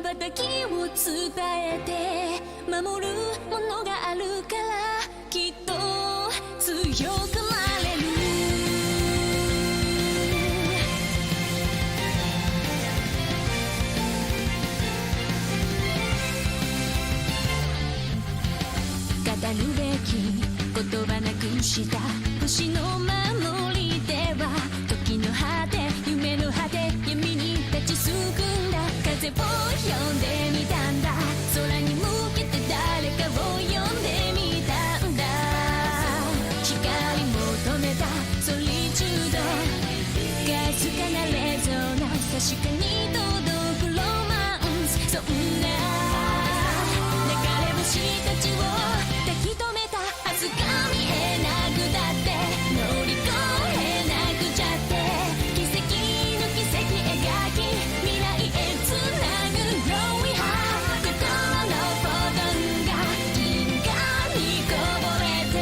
瞬きを伝えて守るものがあるからきっと強くなれる。語るべき言葉なくした星の守りでは時の果て夢の果て闇に立ちすくんだ風を呼んでみたんだ空に向けて誰かを呼んでみたんだ光求めたソリチュードかすかなレゾナンス確かに届くロマンスそんな流れ星たちを抱き留めた明日が見えなくだって乗り越えなくちゃって奇跡の奇跡描き未来へつなぐ Growing High 心のフォトンが銀河にこぼれて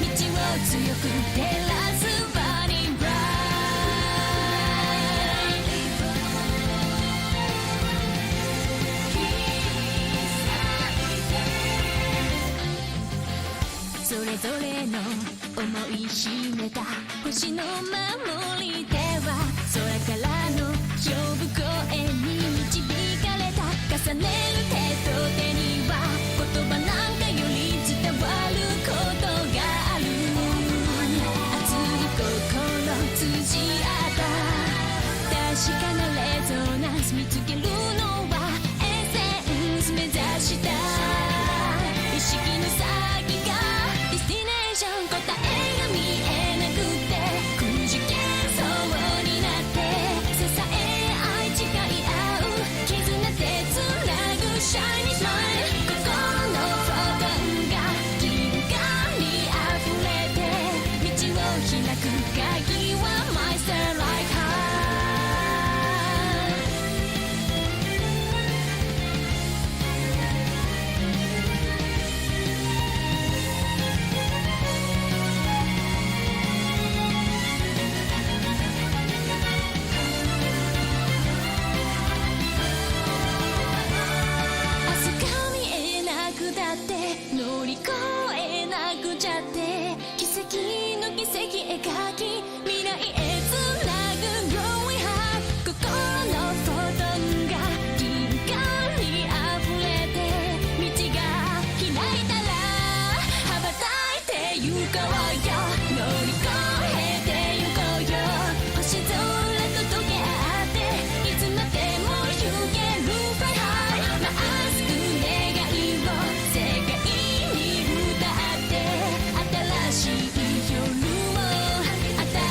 道を強く照らす Burning Bright それぞれの思い秘めた星の守りでは空からの呼ぶ声に導かれた重ねる手と手には言葉なんかより伝わることがある熱い心通じ合った確かなレゾナンス見つけるのはエッセンス目指した意識の先がディスティネーション答えが見えなくてくじけそうになって支え合い誓い合う絆でつなぐシャイニースマイル心のフォトンが銀河に溢れて道を開く鍵は My Starlight Heart明日が見えなくだって乗り越えなくちゃって奇跡の奇跡描き未来へつなぐ Growing High 心のフォトンが銀河に溢れて道が開いたら羽ばたいて行こうよ乗り越えて行こうよ星空と溶け合っていつまでも行ける Fly High まっすぐ願いを世界に歌って新しい夜を新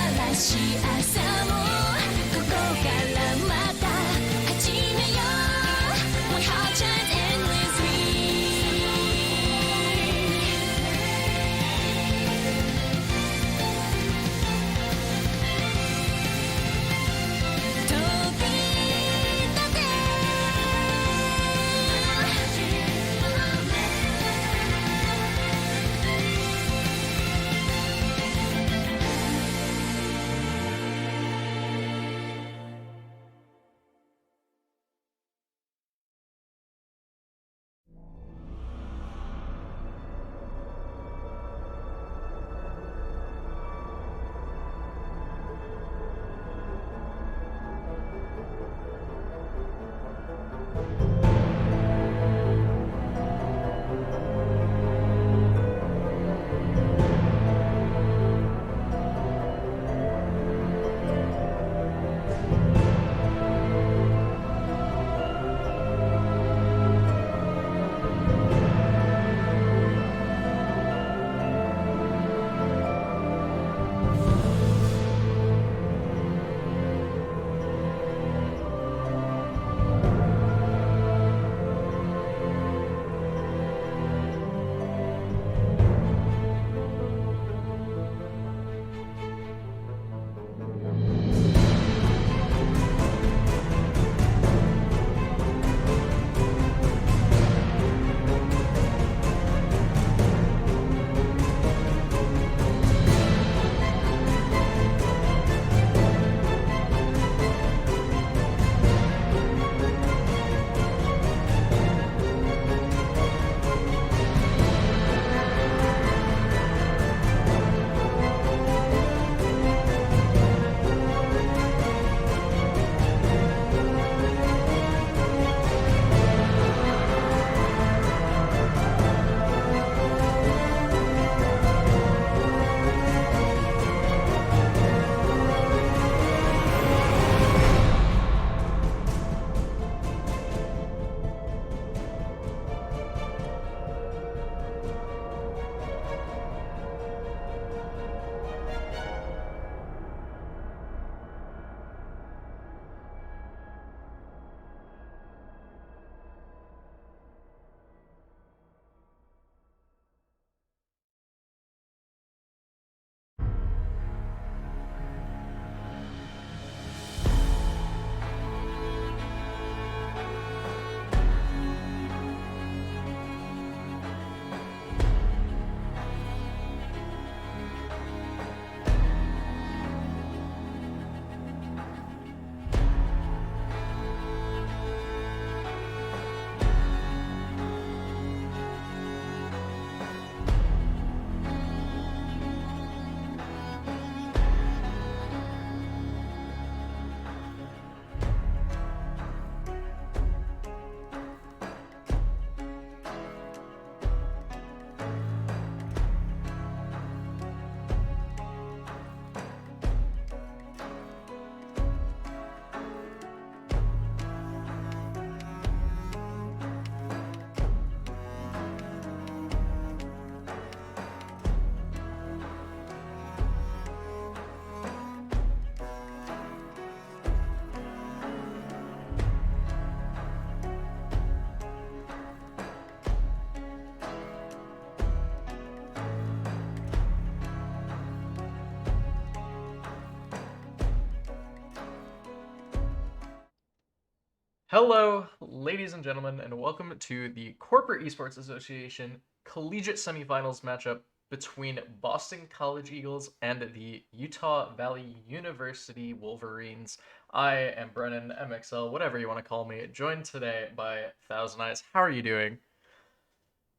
Hello, ladies and gentlemen, and welcome to the Corporate Esports Association Collegiate Semifinals matchup between Boston College Eagles and the Utah Valley University Wolverines. I am Brennan, MXL, whatever you want to call me, joined today by Thousand Eyes. How are you doing?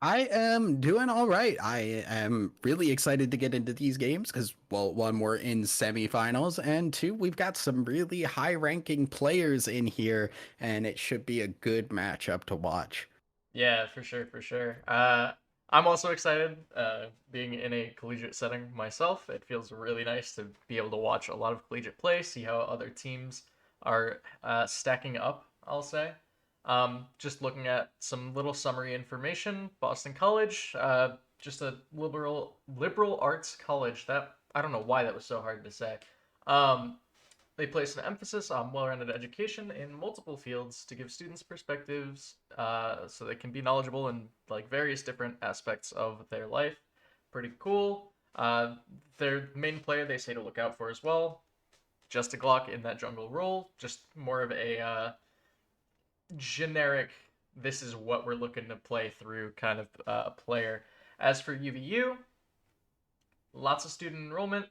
I am doing all right. I am really excited to get into these games because, well, one, we're in semifinals, and two, we've got some really high-ranking players in here, and it should be a good matchup to watch. Yeah, for sure, for sure. I'm also excited being in a collegiate setting myself. It feels really nice to be able to watch a lot of collegiate play, see how other teams are stacking up, I'll say. Just looking at some little summary information, Boston College, just a liberal arts college. That I don't know why that was so hard to say. Um, they place an emphasis on well-rounded education in multiple fields to give students perspectives, so they can be knowledgeable in like various different aspects of their life. Pretty cool. Their main player they say to look out for as well, just a Glock in that jungle role, just more of a generic. This is what we're looking to play through kind of player. As for UVU, lots of student enrollment,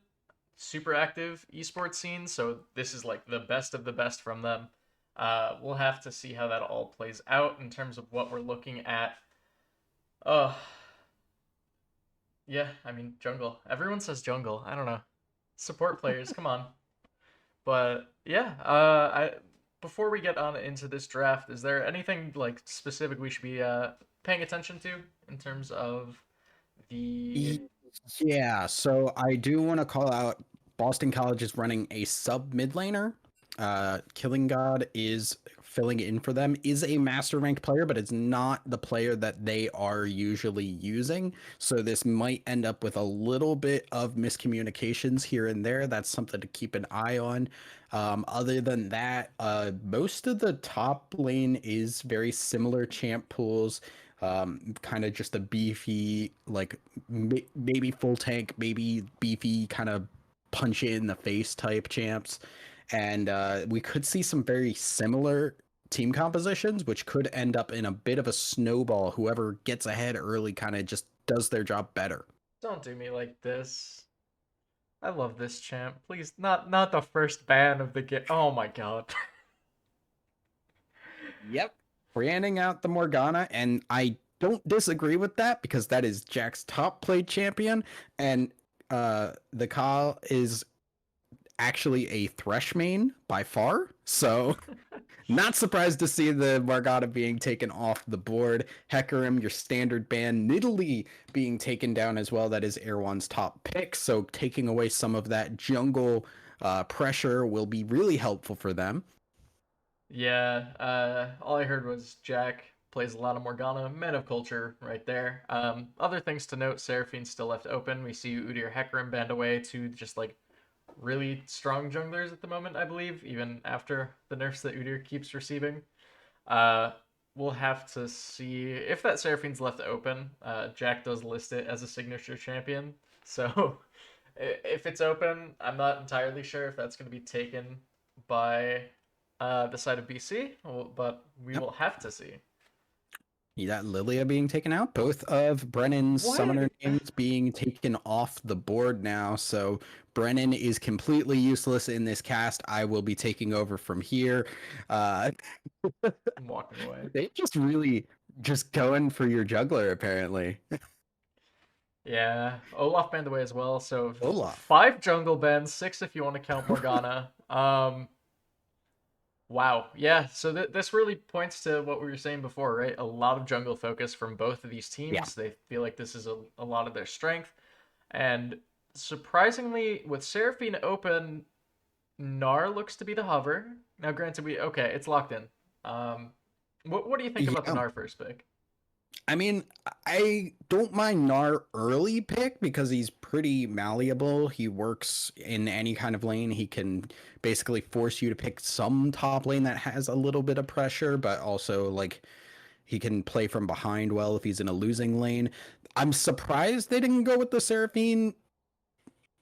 super active esports scene, so this is like the best of the best from them. We'll have to see how that all plays out in terms of what we're looking at. Uh, yeah, I mean jungle. Everyone says jungle. I don't know. Support players, come on. But yeah, I before we get on into this draft, is there anything like specific we should be paying attention to in terms of the Y- Yeah, so I do want to call out Boston College is running a sub mid laner. Killing God is filling in for them, is a master ranked player, but it's not the player that they are usually using. So this might end up with a little bit of miscommunications here and there. That's something to keep an eye on. Other than that, most of the top lane is very similar champ pools. Kind of just a beefy, like maybe full tank, maybe beefy, kind of punch it in the face type champs. And we could see some very similar team compositions, which could end up in a bit of a snowball. Whoever gets ahead early kind of just does their job better. don't do me like this. I love this champ. Please, not the first ban of the game. Oh my god. Yep. Branding out the Morgana, and I don't disagree with that because that is Jack's top played champion, and the Ka is actually a Thresh main by far. So not surprised to see the Morgana being taken off the board. Hecarim, your standard ban, Nidalee being taken down as well. That is Erwan's top pick. So taking away some of that jungle pressure will be really helpful for them. Yeah, all I heard was Jack plays a lot of Morgana, men of culture right there. Other things to note, Seraphine's still left open. We see Udyr Hecarim banned away to just like really strong junglers at the moment, I believe, even after the nerfs that Udyr keeps receiving. Uh, we'll have to see if that Seraphine's left open. Jack does list it as a signature champion, so if it's open, I'm not entirely sure if that's going to be taken by the side of BC, but we Yep. will have to see. You got Lilia being taken out, both of Brennan's What? summoner names being taken off the board now. So Brennan is completely useless in this cast. I will be taking over from here. Uh, I'm walking away. they just really just going for your juggler, apparently. Yeah, Olaf banned away as well. So Olaf. five jungle bans, six if you want to count Morgana. Wow. Yeah. So this really points to what we were saying before, right? A lot of jungle focus from both of these Yeah. teams. They feel like this is a lot of their strength. And surprisingly, with Seraphine open, Gnar looks to be the hover. Now, granted, okay, it's locked in. Um, what do you think about the Yeah. Gnar first pick? I mean, I don't mind Nar early pick because he's pretty malleable. He works in any kind of lane. He can basically force you to pick some top lane that has a little bit of pressure, but also like he can play from behind well if he's in a losing lane. I'm surprised they didn't go with the Seraphine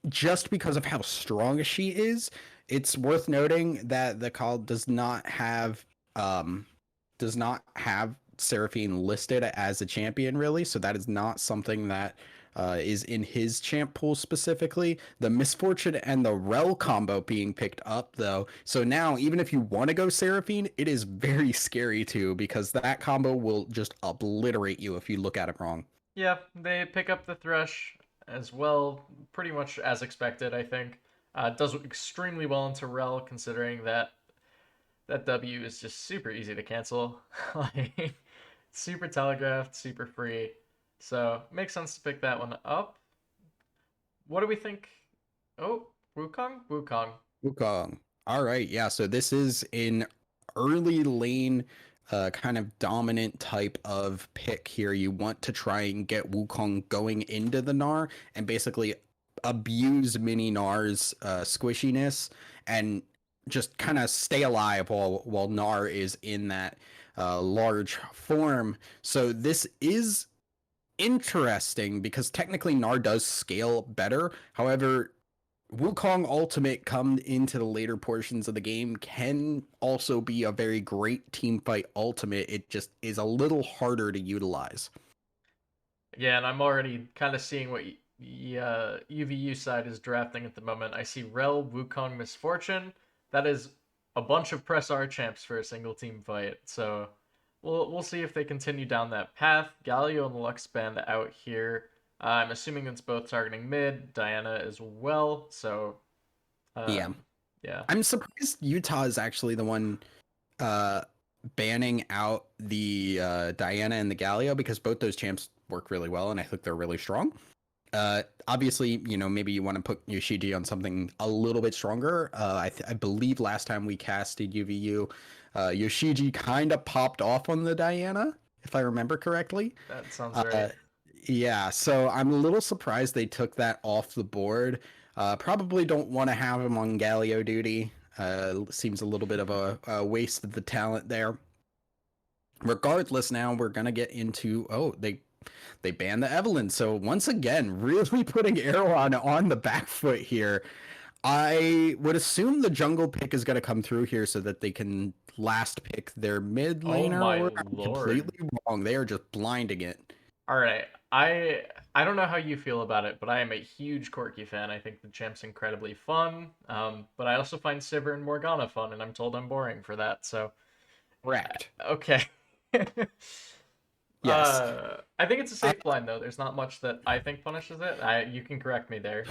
just because of how strong she is. It's worth noting that the call does not have um, does not have Seraphine listed as a champion, really. So that is not something that is in his champ pool specifically. The Misfortune and the Rel combo being picked up, though. So now, even if you want to go Seraphine, it is very scary too, because that combo will just obliterate you if you look at it wrong. Yeah, they pick up the Thresh as well, pretty much as expected, I think. Does extremely well into Rel, considering that that W is just super easy to cancel. Like, super telegraphed, super free. So, makes sense to pick that one up. What do we think? Oh, Wukong? Wukong. Wukong. All right, yeah. So this is an early lane, kind of dominant type of pick here. You want to try and get Wukong going into the Gnar and basically abuse mini Gnar's squishiness and just kind of stay alive while Gnar is in that large form. So this is interesting because technically Gnar does scale better. However, Wukong Ultimate come into the later portions of the game can also be a very great team fight ultimate. It just is a little harder to utilize. Yeah, and I'm already kind of seeing what UVU side is drafting at the moment. I see Rel, Wukong, Misfortune. That is a bunch of press R champs for a single team fight. So we'll see if they continue down that path. Galio and Lux Band out here. I'm assuming it's both targeting mid, Diana as well. So Yeah. yeah. I'm surprised Utah is actually the one uh banning out the Diana and the Galio because both those champs work really well and I think they're really strong. Obviously, maybe you want to put Yoshiji on something a little bit stronger. I believe last time we casted UVU, Yoshiji kind of popped off on the Diana, if I remember correctly. That sounds right. Yeah, so I'm a little surprised they took that off the board. Probably don't want to have him on Galio duty. Seems a little bit of a waste of the talent there. Regardless, now we're gonna get into they banned the Evelyn. So once again, really putting Erewhon on the back foot here. I would assume the jungle pick is going to come through here so that they can last pick their mid Oh laner, my or I'm lord. completely wrong. They are just blinding it. All right. I don't know how you feel about it, but I am a huge Corki fan. I think the champ's incredibly fun. But I also find Sivir and Morgana fun, and I'm told I'm boring for that. So Correct. okay. Yes. I think it's a I, safe blind though. There's not much that I think punishes it. You can correct me there.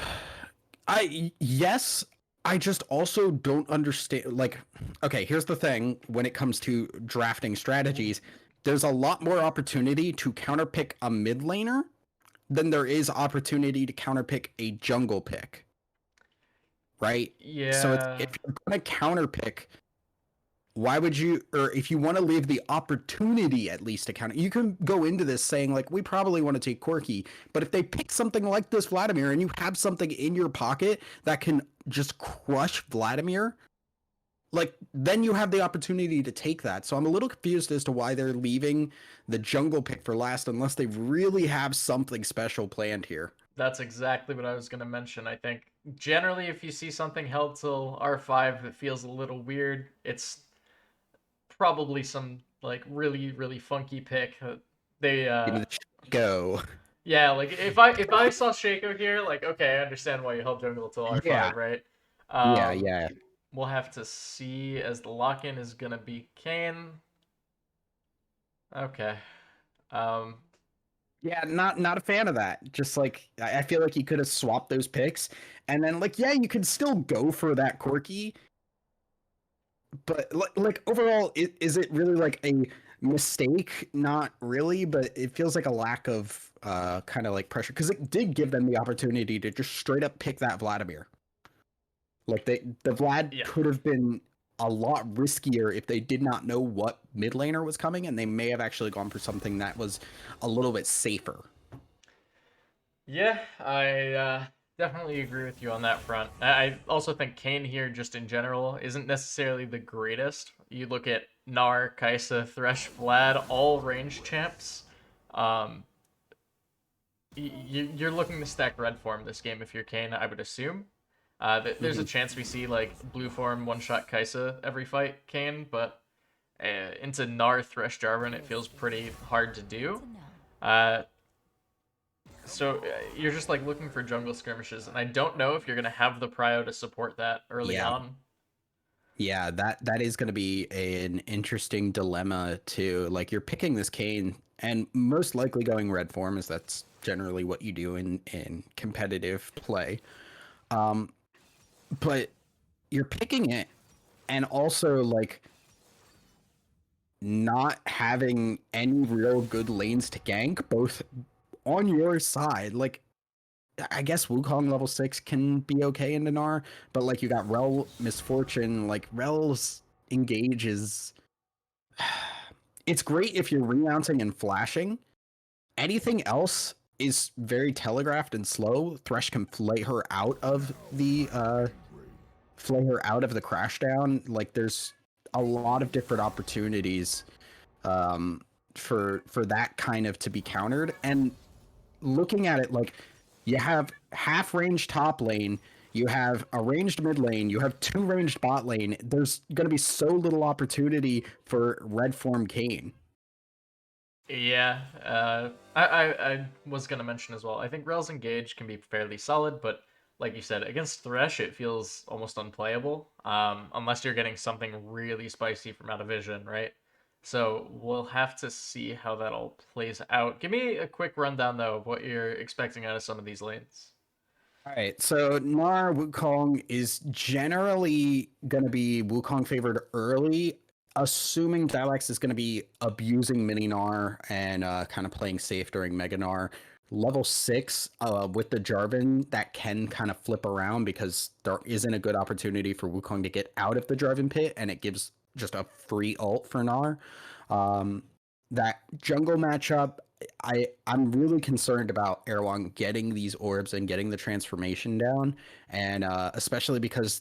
yes, I just also don't understand. Like, okay, here's the thing when it comes to drafting strategies, there's a lot more opportunity to counterpick a mid laner than there is opportunity to counterpick a jungle pick, right? So if Yeah. you're going to counterpick, why would you, or if you want to leave the opportunity at least to counter, you can go into this saying like, we probably want to take Corki, but if they pick something like this Vladimir and you have something in your pocket that can just crush Vladimir, like then you have the opportunity to take that. So I'm a little confused as to why they're leaving the jungle pick for last unless they really have something special planned here. That's exactly what I was going to mention. I think generally if you see something held till R5 that feels a little weird, it's probably some like really funky pick. They Give me the go. yeah, like if I saw Shaco here, like okay, I understand why you held jungle till Yeah. R5, right? Yeah, Um yeah. we'll have to see as the lock-in is gonna be Kane. Okay. Um Yeah, not a fan of that. Just like I feel like you could have swapped those picks, and then like yeah, you could still go for that Corky, but like overall, is it really like a mistake? Not really, but it feels like a lack of kind of like pressure because it did give them the opportunity to just straight up pick that Vladimir. Like the Vlad yeah. could have been a lot riskier if they did not know what mid laner was coming, and they may have actually gone for something that was a little bit safer. Yeah, I definitely agree with you on that front. I also think Kane here, just in general, isn't necessarily the greatest. You look at Gnar, Kaisa, Thresh, Vlad, all range champs. Um, you're looking to stack red form this game if you're Kane, I would assume. There's a Mhm. chance we see like blue form one shot Kaisa every fight Kane, but into Gnar Thresh Jarvan, it feels pretty hard to do. So you're just like looking for jungle skirmishes, and I don't know if you're gonna have the prio to support that early Yeah. on. Yeah, that is going to be an interesting dilemma too. Like you're picking this Kane and most likely going red form, as that's generally what you do in competitive play. Um, but you're picking it and also like not having any real good lanes to gank both on your side. Like I guess Wukong level 6 can be okay in Dinar, but like you got Rel Misfortune, like Rel's engage is it's great if you're renouncing and flashing. Anything else is very telegraphed and slow. Thresh can flay her out of the crash down. Like there's a lot of different opportunities um, for that kind of to be countered. And looking at it, like you have half range top lane, you have a ranged mid lane, you have two ranged bot lane. There's going to be so little opportunity for red form Kane. Yeah, I was gonna mention as well. I think Rel's Engage can be fairly solid, but like you said, against Thresh, it feels almost unplayable. Unless you're getting something really spicy from out of vision, right? So we'll have to see how that all plays out. Give me a quick rundown though of what you're expecting out of some of these lanes. All right, so Nar Wukong is generally going to be Wukong favored early, assuming Dilax is going to be abusing Mini Nar and kind of playing safe during Mega Nar. Level 6 with the Jarvan, that can kind of flip around because there isn't a good opportunity for Wukong to get out of the Jarvan pit, and it gives just a free ult for Nar. Um, that jungle matchup, I'm really concerned about Erewhon getting these orbs and getting the transformation down, and especially because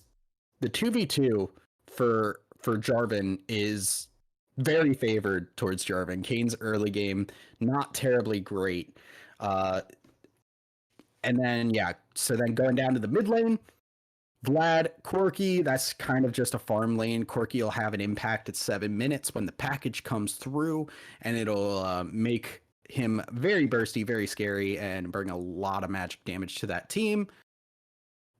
the 2v2 for Jarvan is very favored towards Jarvan. Kane's early game not terribly great. Uh, and then yeah, so then going down to the mid lane, Vlad, Corki, that's kind of just a farm lane. Corki will have an impact at 7 minutes when the package comes through, and it'll make him very bursty, very scary, and bring a lot of magic damage to that team.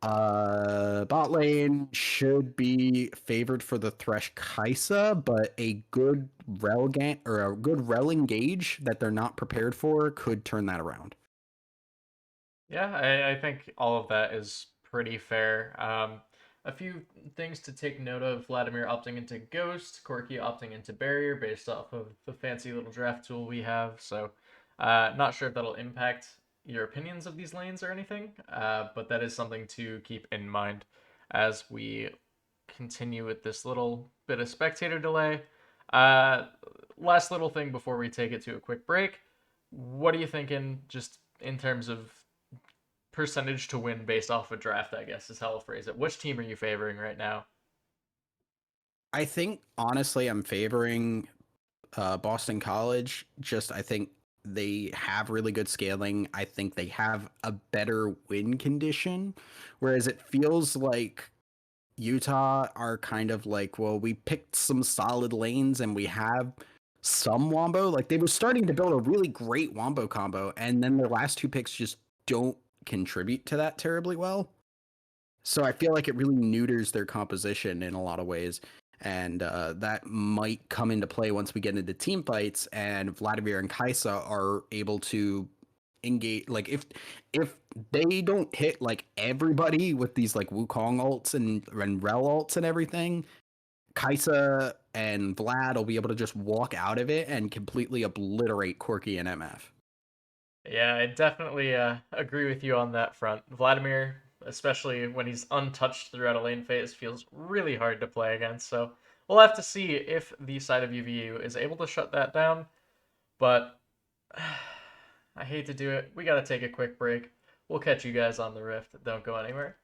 Bot lane should be favored for the Thresh Kaisa, but a good or a good Rel engage that they're not prepared for could turn that around. Yeah, I think all of that is pretty fair. A few things to take note of: Vladimir opting into Ghost, Corky opting into Barrier based off of the fancy little draft tool we have. So, not sure if that'll impact your opinions of these lanes or anything, but that is something to keep in mind as we continue with this little bit of spectator delay. Uh, Last little thing before we take it to a quick break. What are you thinking, just in terms of percentage to win based off a draft, I guess is how I'll phrase it. Which team are you favoring right now? I think honestly, I'm favoring Boston College. Just I think they have really good scaling. I think they have a better win condition, whereas it feels like Utah are kind of like, well, we picked some solid lanes and we have some wombo. Like they were starting to build a really great wombo combo, and then their last two picks just don't contribute to that terribly well. So I feel like it really neuters their composition in a lot of ways. And that might come into play once we get into team fights and Vladimir and Kaisa are able to engage. Like if they don't hit like everybody with these like Wukong ults and Rel ults and everything, Kaisa and Vlad will be able to just walk out of it and completely obliterate Corki and MF. Yeah, I definitely agree with you on that front. Vladimir, especially when he's untouched throughout a lane phase, feels really hard to play against. So we'll have to see if the side of UVU is able to shut that down. But I hate to do it. We got to take a quick break. We'll catch you guys on the Rift. Don't go anywhere.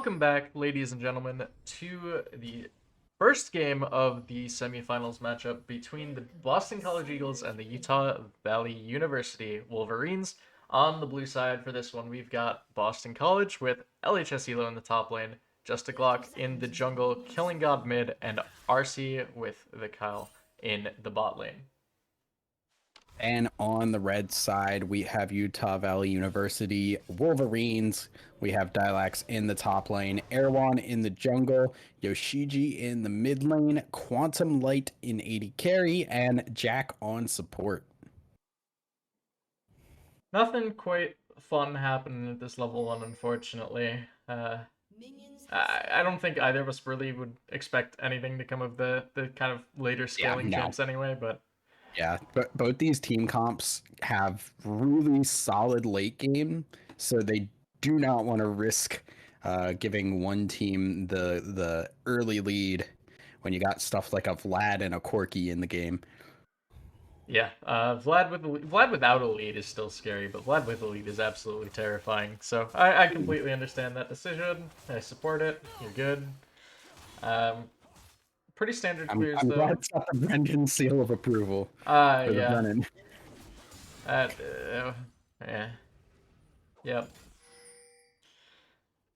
welcome back, ladies and gentlemen, to the first game of the semifinals matchup between the Boston College Eagles and the Utah Valley University Wolverines. On the blue side for this one, we've got Boston College with LHS Elo in the top lane, Just a Glock in the jungle, Killing God mid, and RC with the Kyle in the bot lane. And on the red side, we have Utah Valley University Wolverines. We have Dilax in the top lane, Erwan in the jungle, Yoshiji in the mid lane, Quantum Light in AD carry, and Jack on support. Nothing quite fun happening at this level 1, unfortunately. I don't think either of us really would expect anything to come of the kind of later scaling camps anyway, but... Yeah, but both these team comps have really solid late game, so they do not want to risk giving one team the early lead when you got stuff like a Vlad and a Corky in the game. Yeah, Vlad without a lead is still scary, but Vlad with a lead is absolutely terrifying. So I completely understand that decision. I support it. You're good. Pretty standard clears I'm though. glad it's got the Brendan seal of approval. For the Yeah. Brennan. Yeah. Yep.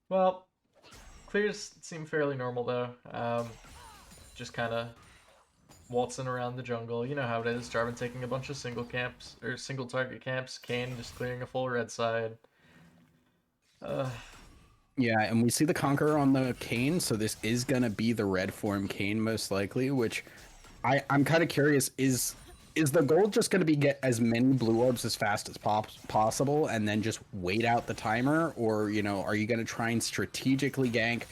Well, clears seem fairly normal though. Just kind of waltzing around the jungle. You know how it is. Jarvan taking a bunch of single camps or single target camps. Kane just clearing a full red side. Yeah, and we see the Conqueror on the Kane, so this is gonna be the red form Kane most likely, which I'm kind of curious, is the goal just gonna be get as many blue orbs as fast as possible and then just wait out the timer, or are you gonna try and strategically gank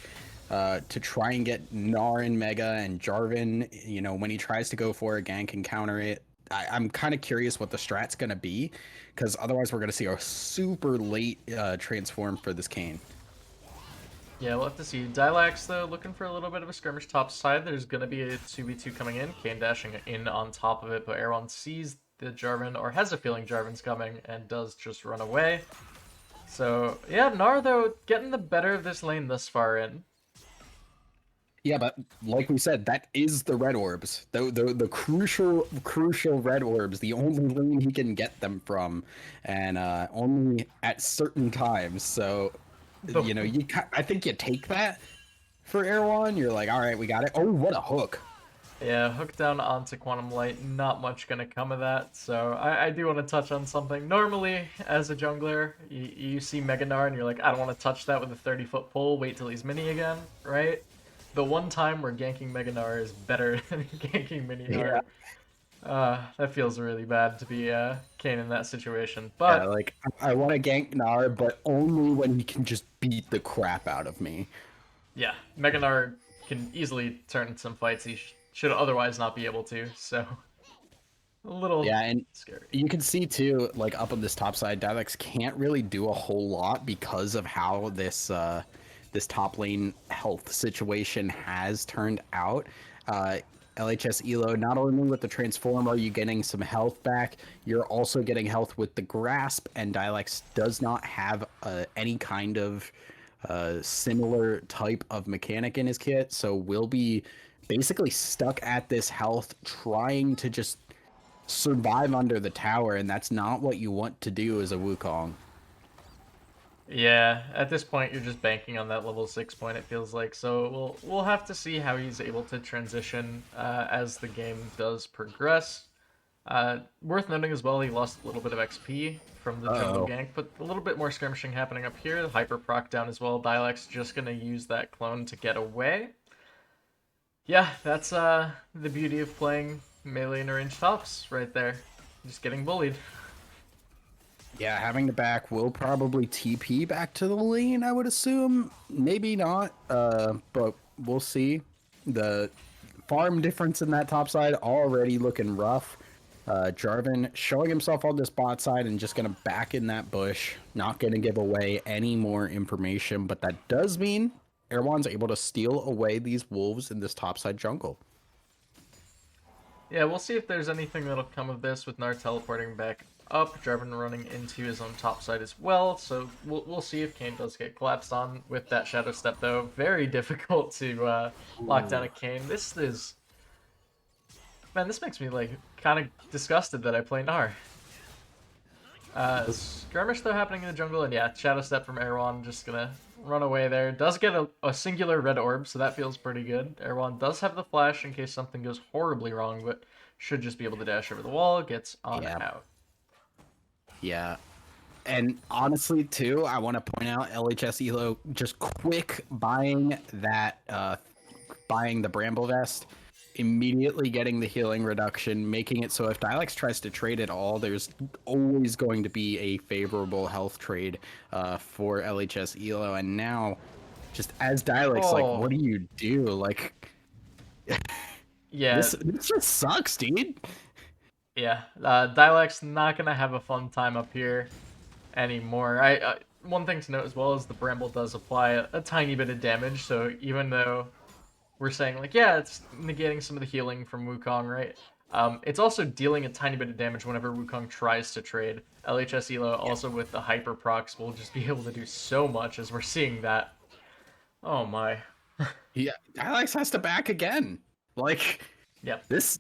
to try and get Gnar and Mega and Jarvan, when he tries to go for a gank and counter it? I'm kind of curious what the strat's gonna be, because otherwise we're gonna see a super late transform for this Kane. Yeah, we'll have to see. Dilax, though, looking for a little bit of a skirmish top side. There's going to be a 2v2 coming in. Kane dashing in on top of it, but Erwan sees the Jarvan, or has a feeling Jarvan's coming, and does just run away. So, yeah, Gnar, though, getting the better of this lane thus far in. Yeah, but like we said, that is the red orbs. The crucial red orbs, the only lane he can get them from, and only at certain times. So... I think you take that for Erwan. You're like, all right, we got it. Oh, what a hook. Yeah, hook down onto Quantum Light. Not much going to come of that. So I do want to touch on something. Normally, as a jungler, you see Mega Gnar and you're like, I don't want to touch that with a 30-foot pole. Wait till he's mini again, right? The one time where ganking Mega Gnar is better than ganking Mini Gnar. Yeah. That feels really bad to be Kane in that situation. But I want to gank Gnar, but only when he can just beat the crap out of me. Yeah, Mega Gnar can easily turn some fights he should otherwise not be able to. So a little scary. You can see too, up on this top side, Dilax can't really do a whole lot because of how this this top lane health situation has turned out. LHS Elo, not only with the transform are you getting some health back, you're also getting health with the grasp, and Dilax does not have any kind of similar type of mechanic in his kit, so we'll be basically stuck at this health trying to just survive under the tower, and that's not what you want to do as a Wukong. Yeah, at this point you're just banking on that level 6 point, it feels like. So we'll have to see how he's able to transition as the game does progress. Worth noting as well, he lost a little bit of XP from the jungle gank, but a little bit more skirmishing happening up here. Hyper proc down as well. Dilax just gonna use that clone to get away. Yeah, that's the beauty of playing melee and range tops right there. Just getting bullied. Yeah, having the back will probably TP back to the lane, I would assume. Maybe not, but we'll see. The farm difference in that top side already looking rough. Jarvan showing himself on this bot side and just going to back in that bush. Not going to give away any more information, but that does mean Erwan's able to steal away these wolves in this top side jungle. Yeah, we'll see if there's anything that'll come of this with Gnar teleporting back up. Jarvan running into his own top side as well. So we'll see if Kayn does get collapsed on with that Shadow Step, though. Very difficult to lock down a Kayn. This is... Man, this makes me, like, kind of disgusted that I play Gnar. Skirmish, though, happening in the jungle. And yeah, Shadow Step from Erwan. Just gonna run away there. Does get a singular red orb, so that feels pretty good. Erwan does have the flash in case something goes horribly wrong, but should just be able to dash over the wall. Gets on out. Yeah. And honestly, too, I want to point out LHS Elo just quick buying that, buying the Bramble Vest, immediately getting the healing reduction, making it so if Dialex tries to trade at all, there's always going to be a favorable health trade for LHS Elo. And now, just as Dialex, like, what do you do? Like, yeah, this just sucks, dude. Yeah, Dialect's not gonna have a fun time up here anymore. One thing to note as well is the Bramble does apply a tiny bit of damage, so even though we're saying, like, yeah, it's negating some of the healing from Wukong, right? It's also dealing a tiny bit of damage whenever Wukong tries to trade. LHS Elo also with the Hyper Procs will just be able to do so much as we're seeing that. Oh my. Yeah, Dialex has to back again. Like, yeah. This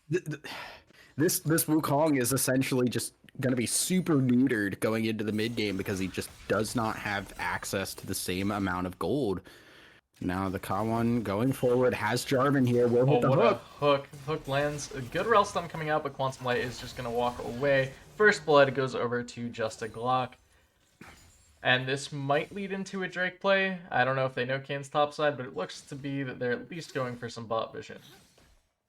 Wukong is essentially just going to be super neutered going into the mid game because he just does not have access to the same amount of gold. Now the Kawan going forward has Jarvan here. Will hit the hook. Hook. Hook lands. A good Rel Stun coming out, but Quantum Light is just going to walk away. First Blood goes over to just a Glock. And this might lead into a Drake play. I don't know if they know Kayn's topside, but it looks to be that they're at least going for some bot vision.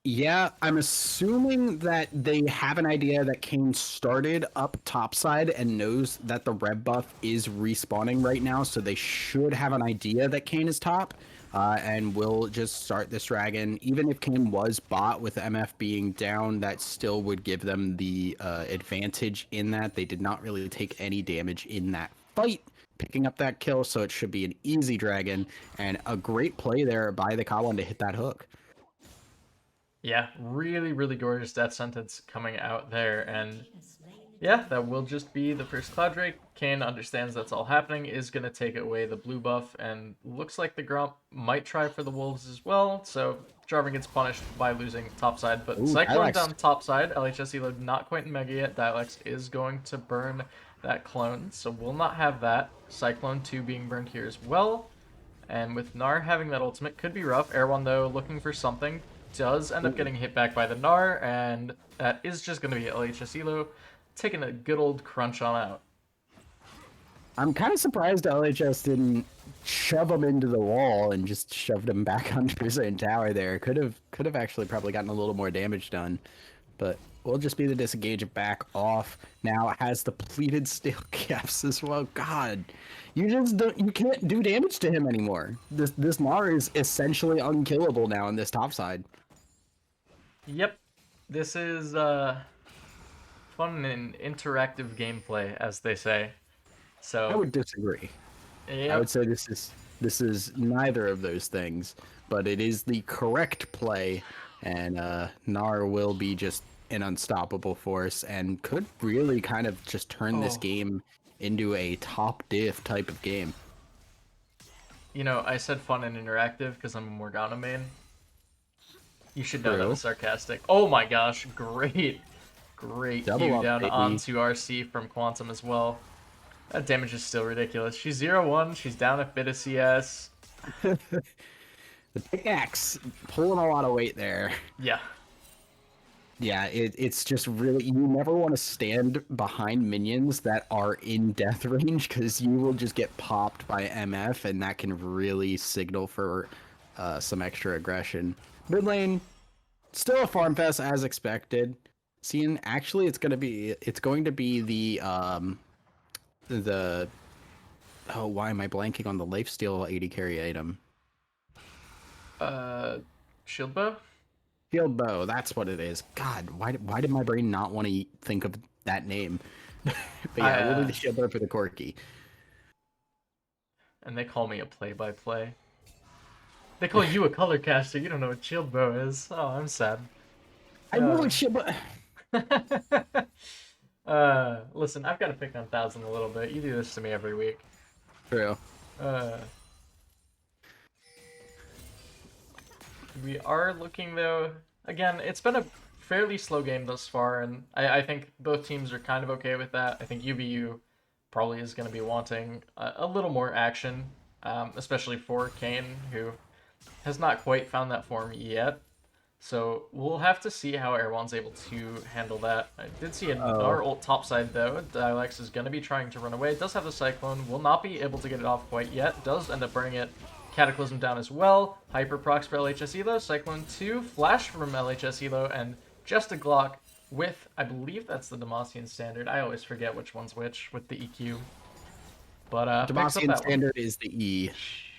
Yeah, I'm assuming that they have an idea that Kayn started up topside and knows that the red buff is respawning right now, so they should have an idea that Kayn is top, and will just start this dragon. Even if Kayn was bot with MF being down, that still would give them the advantage in that. They did not really take any damage in that fight, picking up that kill, so it should be an easy dragon, and a great play there by the Kawan to hit that hook. Yeah, really, really gorgeous death sentence coming out there, and yeah, that will just be the first Cloud Drake. Kayn understands that's all happening, is going to take away the blue buff, and looks like the Gromp might try for the Wolves as well, so Jarvan gets punished by losing topside, but Cyclone down topside. LHS Elo not quite in Mega yet. Dialex is going to burn that clone, so we'll not have that. Cyclone 2 being burned here as well, and with Gnar having that ultimate, could be rough. Erwan, though, looking for something. Does end up getting hit back by the Gnar, and that is just going to be LHS Elo taking a good old crunch on out. I'm kind of surprised LHS didn't shove him into the wall and just shoved him back under his own tower there. Could have actually probably gotten a little more damage done, but we'll just be the disengage and back off. Now it has depleted steel caps as well. God, you can't do damage to him anymore. This Gnar is essentially unkillable now on this top side. Yep, this is fun and interactive gameplay, as they say. So I would disagree. Yep. I would say this is neither of those things, but it is the correct play, and Gnar will be just an unstoppable force and could really kind of just turn this game into a top diff type of game. You know, I said fun and interactive because I'm a Morgana main. You should know that was sarcastic. Oh my gosh, great Q down onto RC from Quantum as well. That damage is still ridiculous. She's 0-1, she's down a bit of CS. The pickaxe pulling a lot of weight there. Yeah. Yeah, it's just really, you never want to stand behind minions that are in death range because you will just get popped by MF, and that can really signal for some extra aggression. Mid lane, still a farm fest as expected. Seeing actually it's going to be the oh, why am I blanking on the lifesteal 80 carry item? Shield bow? Shield bow, that's what it is. God, why did my brain not want to think of that name? But yeah, we'll do the shield bow for the Corki. And they call me a play-by-play. They call you a color caster. You don't know what shield bow is. Oh, I'm sad. I know what shield bow. Listen, I've got to pick on 1000 a little bit. You do this to me every week. True. We are looking, though, again, it's been a fairly slow game thus far, and I think both teams are kind of okay with that. I think UVU probably is going to be wanting a little more action, especially for Kane, who has not quite found that form yet. So we'll have to see how Erwan's able to handle that. I did see another ult topside, though. Dialex is going to be trying to run away. It does have the Cyclone. Will not be able to get it off quite yet. Does end up burning it. Cataclysm down as well. Hyper procs for LHS Elo. Cyclone 2. Flash from LHS Elo. And just a Glock with, I believe that's the Demacian Standard. I always forget which one's which with the EQ. But Demacian Standard is the E.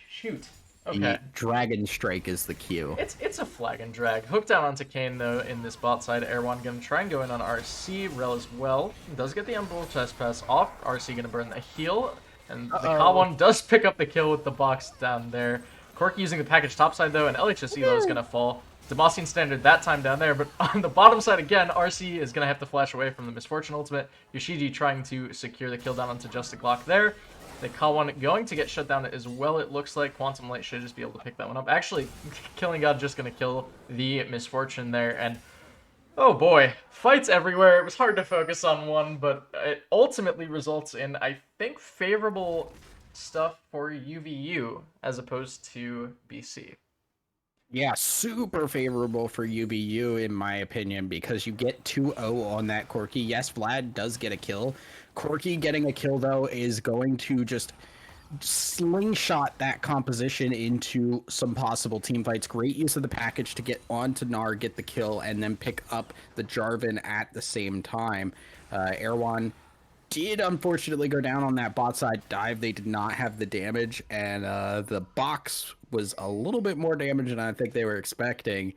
Shoot. Okay. The Dragon Strike is the Q. It's a flag and drag. Hooked down onto Kane, though, in this bot side. Erwan going to try and go in on RC. Rel as well. Does get the Umbral Trespass off. RC going to burn the heal. And the K1 does pick up the kill with the box down there. Corki using the package topside, though, and LHS Elo is going to fall. Demacian Standard that time down there, but on the bottom side again, RC is going to have to flash away from the Misfortune ultimate. Yoshiji trying to secure the kill down onto just a Glock there. The K1 going to get shut down as well, it looks like. Quantum Light should just be able to pick that one up. Actually, Killing God just going to kill the Misfortune there, and oh boy, fights everywhere. It was hard to focus on one, but it ultimately results in, I think, favorable stuff for UVU as opposed to BC. Yeah, super favorable for UVU in my opinion, because you get 2-0 on that Corki. Yes, Vlad does get a kill. Corki getting a kill, though, is going to just slingshot that composition into some possible team fights. Great use of the package to get onto Gnar, get the kill, and then pick up the Jarvan at the same time. Erwan did unfortunately go down on that bot side dive. They did not have the damage, and the box was a little bit more damage than I think they were expecting.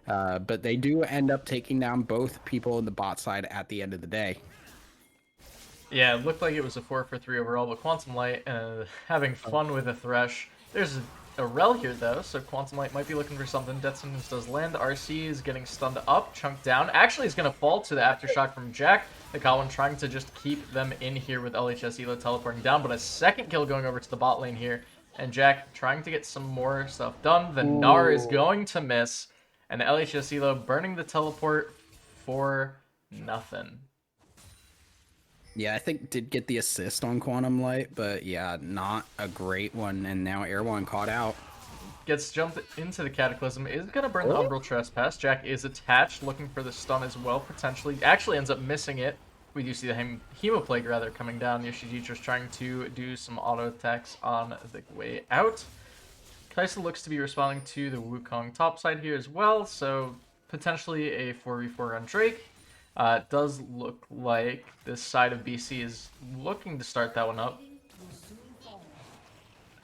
But they do end up taking down both people in the bot side at the end of the day. Yeah, it looked like it was a 4-for-3 overall, but Quantum Light having fun with a Thresh. There's a Rel here, though, so Quantum Light might be looking for something. Death Sentence does land. RC is getting stunned up, chunked down. Actually, he's going to fall to the Aftershock from Jack. The K1 trying to just keep them in here with LHS Elo teleporting down, but a second kill going over to the bot lane here. And Jack trying to get some more stuff done. The Gnar is going to miss, and LHS Elo burning the teleport for nothing. Yeah, I think did get the assist on Quantum Light, but yeah, not a great one. And now Erwan caught out. Gets jumped into the Cataclysm. Is going to burn the Umbral Trespass. Jack is attached, looking for the stun as well, potentially. Actually ends up missing it. We do see the Hemoplague, rather, coming down. Yoshiji just trying to do some auto attacks on the way out. Kaisa looks to be responding to the Wukong topside here as well, so potentially a 4v4 on Drake. Does look like this side of BC is looking to start that one up.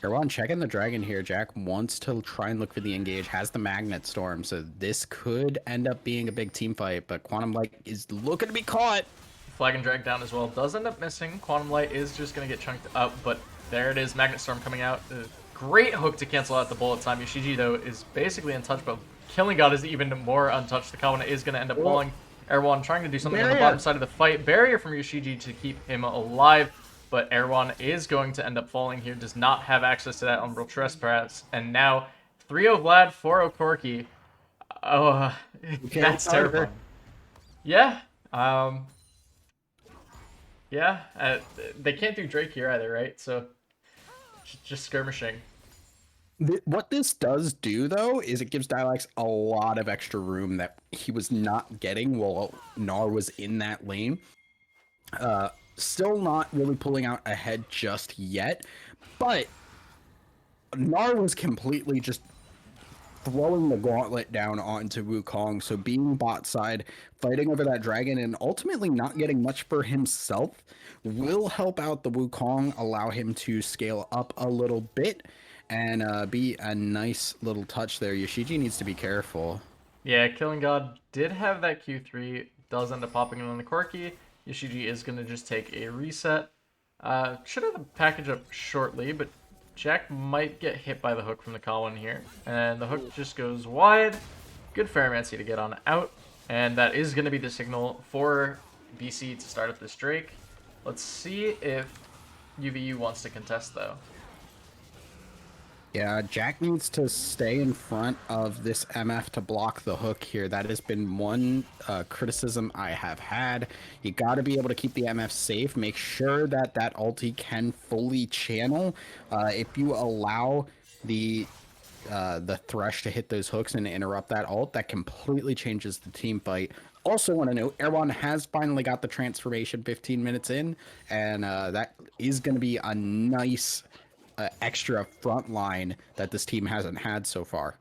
Erwan checking the dragon here. Jack wants to try and look for the engage, has the Magnet Storm, so this could end up being a big team fight, but Quantum Light is looking to be caught. Flag and drag down as well. Does end up missing. Quantum Light is just going to get chunked up, but there it is. Magnet Storm coming out. Great hook to cancel out the bullet time. Yoshiji, though, is basically untouched, but Killing God is even more untouched. The K1 is going to end up falling. Erwan trying to do something on the bottom side of the fight. Barrier from Yoshiji to keep him alive, but Erwan is going to end up falling here. Does not have access to that Umbral Trespass, and now 3-0 Vlad, 4-0 Corki. Oh, that's terrifying. Yeah. Yeah, they can't do Drake here either, right? So, just skirmishing. What this does do, though, is it gives Dialex a lot of extra room that he was not getting while Gnar was in that lane. Still not really pulling out ahead just yet, but Gnar was completely just throwing the gauntlet down onto Wukong, so being bot side, fighting over that dragon, and ultimately not getting much for himself will help out the Wukong, allow him to scale up a little bit, and be a nice little touch there. Yoshiji needs to be careful. Yeah, Killing God did have that Q3, does end up popping in on the Corki. Yoshiji is going to just take a reset. Should have the package up shortly, but Jack might get hit by the hook from the K1 here. And the hook just goes wide. Good Ferromancy to get on out. And that is going to be the signal for BC to start up this Drake. Let's see if UVU wants to contest, though. Yeah, Jack needs to stay in front of this MF to block the hook here. That has been one criticism I have had. You got to be able to keep the MF safe. Make sure that that ulti can fully channel. If you allow the Thresh to hit those hooks and interrupt that ult, that completely changes the team fight. Also want to note, Erwan has finally got the transformation 15 minutes in, and that is going to be a nice extra front line that this team hasn't had so far.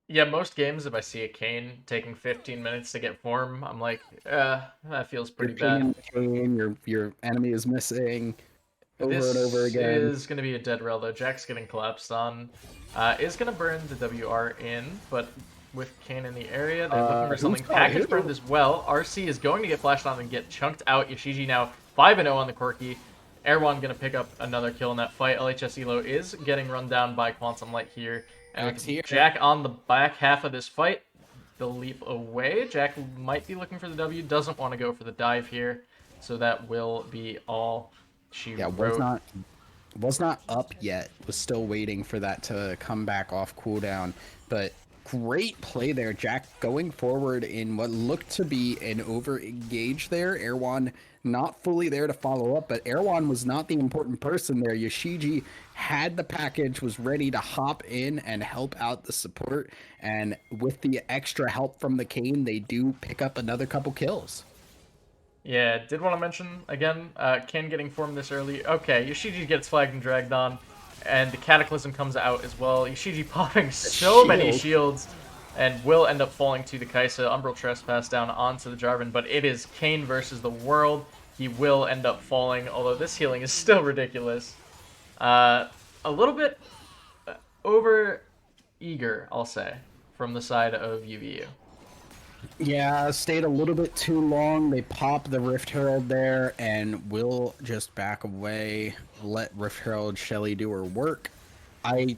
Yeah, most games, if I see a Kayn taking 15 minutes to get form, I'm like, that feels pretty bad. Your enemy is missing over This and over again. is going to be a dead rel, though. Jack's getting collapsed on. Is going to burn the WR in, but with Kayn in the area, they're looking for something. Package burned as well. RC is going to get flashed on and get chunked out. Yoshiji now 5-0 on the Corki. Erwan going to pick up another kill in that fight. LHS Elo is getting run down by Quantum Light here. And with Jack on the back half of this fight, the leap away. Jack might be looking for the W, doesn't want to go for the dive here. So that will be all she wrote. Was not up yet. Was still waiting for that to come back off cooldown. But great play there. Jack going forward in what looked to be an over-engage there. Erwan not fully there to follow up, but Erwan was not the important person there. Yoshiji had the package, was ready to hop in and help out the support. And with the extra help from the Kayn, they do pick up another couple kills. Yeah, did want to mention, again, Kayn getting formed this early. Okay, Yoshiji gets flagged and dragged on, and the Cataclysm comes out as well. Yoshiji popping so many shields, and will end up falling to the Kaisa. Umbral Trespass down onto the Jarvan, but it is Kayn versus the world. He will end up falling, although this healing is still ridiculous. A little bit over-eager, I'll say, from the side of UVU. Yeah, stayed a little bit too long. They pop the Rift Herald there and will just back away, let Rift Herald Shelly do her work. I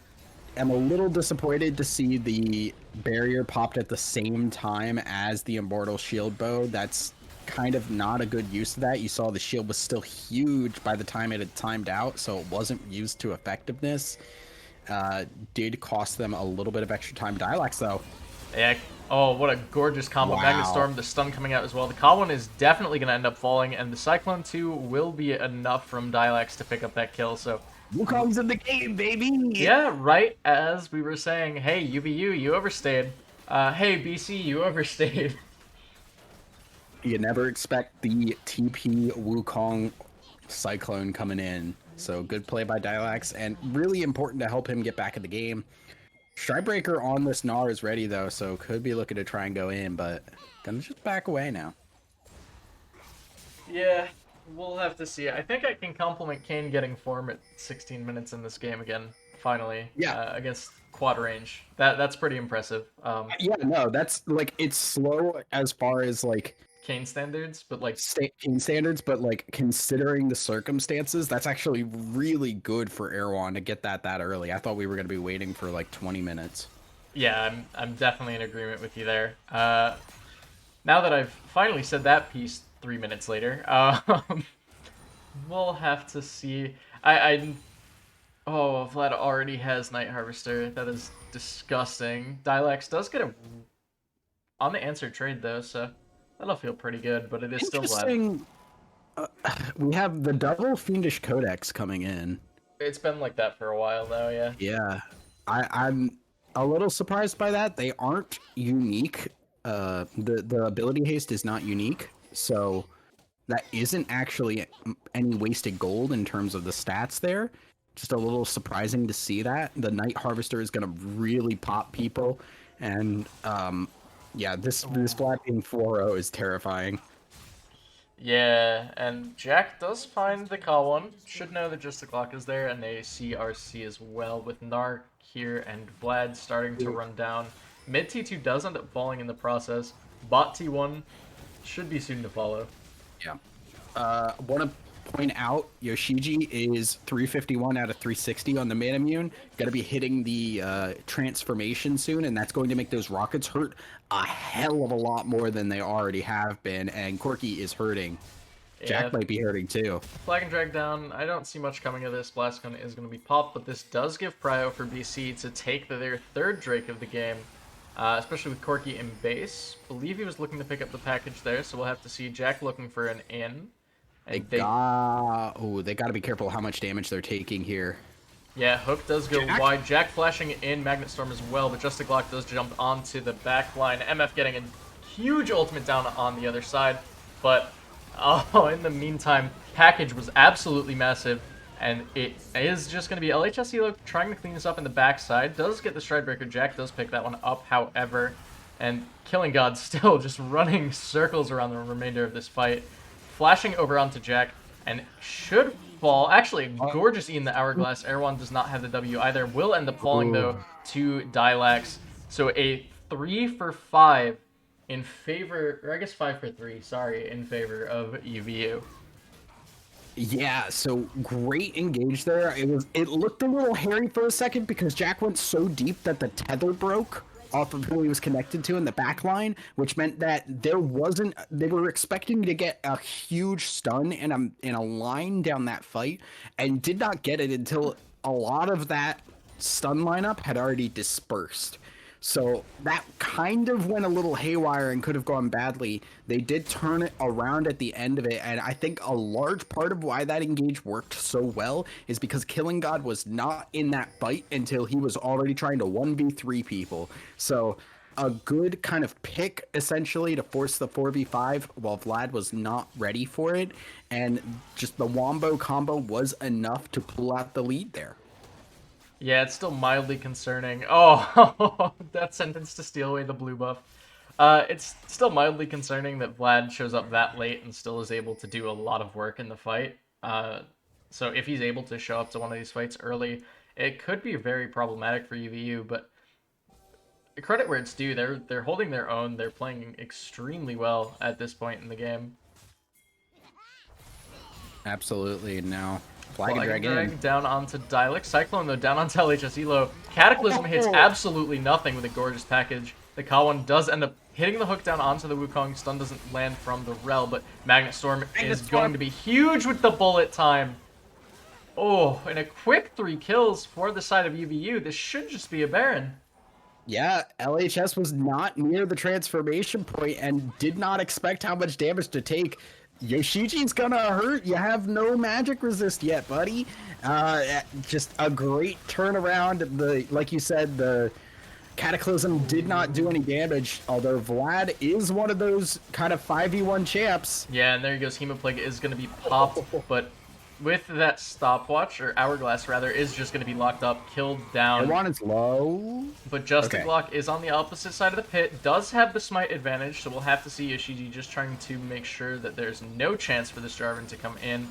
am a little disappointed to see the barrier popped at the same time as the Immortal Shield Bow. That's kind of not a good use of that. You saw the shield was still huge by the time it had timed out, so it wasn't used to effectiveness. Did cost them a little bit of extra time. Dialax, though. Yeah. Oh, what a gorgeous combo. Wow. Magnet Storm, the stun coming out as well. The Kawan is definitely going to end up falling, and the Cyclone 2 will be enough from Dialax to pick up that kill, so... Wukong's in the game, baby! Yeah, right as we were saying, hey, UVU, you overstayed. Hey, BC, you overstayed. You never expect the TP Wukong Cyclone coming in. So good play by Dialax, and really important to help him get back in the game. Stridebreaker on this Gnar is ready, though, so could be looking to try and go in, but gonna just back away now. Yeah, we'll have to see. I think I can compliment Kayn getting form at 16 minutes in this game again, finally. Yeah. Against quad range. That's pretty impressive. Yeah, no, that's, like, it's slow as far as, like... Kayn standards, but like Kayn standards, but like considering the circumstances, that's actually really good for Erwan to get that early. I thought we were going to be waiting for like 20 minutes. Yeah, I'm definitely in agreement with you there. Now that I've finally said that piece 3 minutes later, we'll have to see. Oh, Vlad already has Night Harvester. That is disgusting. Dialax does get a on the answered trade though, so. That'll feel pretty good, but it is still Vlad. We have the double Fiendish Codex coming in. It's been like that for a while now, yeah. Yeah. I'm a little surprised by that. They aren't unique. The ability haste is not unique, so that isn't actually any wasted gold in terms of the stats there. Just a little surprising to see that. The Night Harvester is going to really pop people, and yeah, this Vlad being 4-0 is terrifying. Yeah, and Jack does find the Kawan. Should know that just the clock is there, and they see RC as well with Gnar here and Vlad starting to run down. Mid T2 does end up falling in the process. Bot T1 should be soon to follow. Yeah. Want to point out Yoshiji is 351 out of 360 on the man immune. Going to be hitting the transformation soon, and that's going to make those rockets hurt a hell of a lot more than they already have been. And Corki is hurting. Yeah, Jack might be hurting too. flag and drag down. I don't see much coming of this. Blast gun is going to be popped, but this does give prio for BC to take their third Drake of the game, especially with Corki in base. Believe he was looking to pick up the package there, so we'll have to see Jack looking for an in. And they got to be careful how much damage they're taking here. Yeah, Hook does go Jack? wide. Jack flashing in Magnet Storm as well, but Just a Glock does jump onto the back line. MF getting a huge ultimate down on the other side, but in the meantime, package was absolutely massive, and it is just going to be LHS Elo trying to clean this up in the backside. Does get the Stride Breaker. Jack does pick that one up, however, and Killing God still just running circles around the remainder of this fight. Flashing over onto Jack, and should fall. Actually, gorgeous E in the Hourglass. Erwan does not have the W either. Will end up falling, though, to Dilax. So a 3 for 5 in favor, or I guess 5 for 3, sorry, in favor of UVU. Yeah, so great engage there. It looked a little hairy for a second because Jack went so deep that the tether broke off of who he was connected to in the back line, which meant that they were expecting to get a huge stun in a line down that fight, and did not get it until a lot of that stun lineup had already dispersed. So that kind of went a little haywire and could have gone badly. They did turn it around at the end of it, and I think a large part of why that engage worked so well is because Killing God was not in that fight until he was already trying to 1v3 people. So a good kind of pick, essentially, to force the 4v5 while Vlad was not ready for it, and just the Wombo combo was enough to pull out the lead there. Yeah, it's still mildly concerning. Oh, that sentence to steal away the blue buff. It's still mildly concerning that Vlad shows up that late and still is able to do a lot of work in the fight. So if he's able to show up to one of these fights early, it could be very problematic for UVU, but credit where it's due. They're holding their own. They're playing extremely well at this point in the game. Absolutely. Now Flag and drag down onto Dialect. Cyclone, though, down onto LHS Elo. Cataclysm hits absolutely nothing with a gorgeous package. The Kawan does end up hitting the hook down onto the Wukong. Stun doesn't land from the Rel, but Magnet Storm is going to be huge with the bullet time. Oh, and a quick 3 kills for the side of UVU. This should just be a Baron. Yeah, LHS was not near the transformation point and did not expect how much damage to take. Yoshiji's gonna hurt. You have no magic resist yet, buddy. Just a great turnaround. Like you said, the Cataclysm did not do any damage, although Vlad is one of those kind of 5v1 champs. Yeah, and there he goes. Hemoplague is going to be popped, but with that stopwatch, or Hourglass rather, is just going to be locked up, killed down. Erwan is low. But Just a Glock is on the opposite side of the pit, does have the smite advantage, so we'll have to see Yoshiji just trying to make sure that there's no chance for this Jarvan to come in.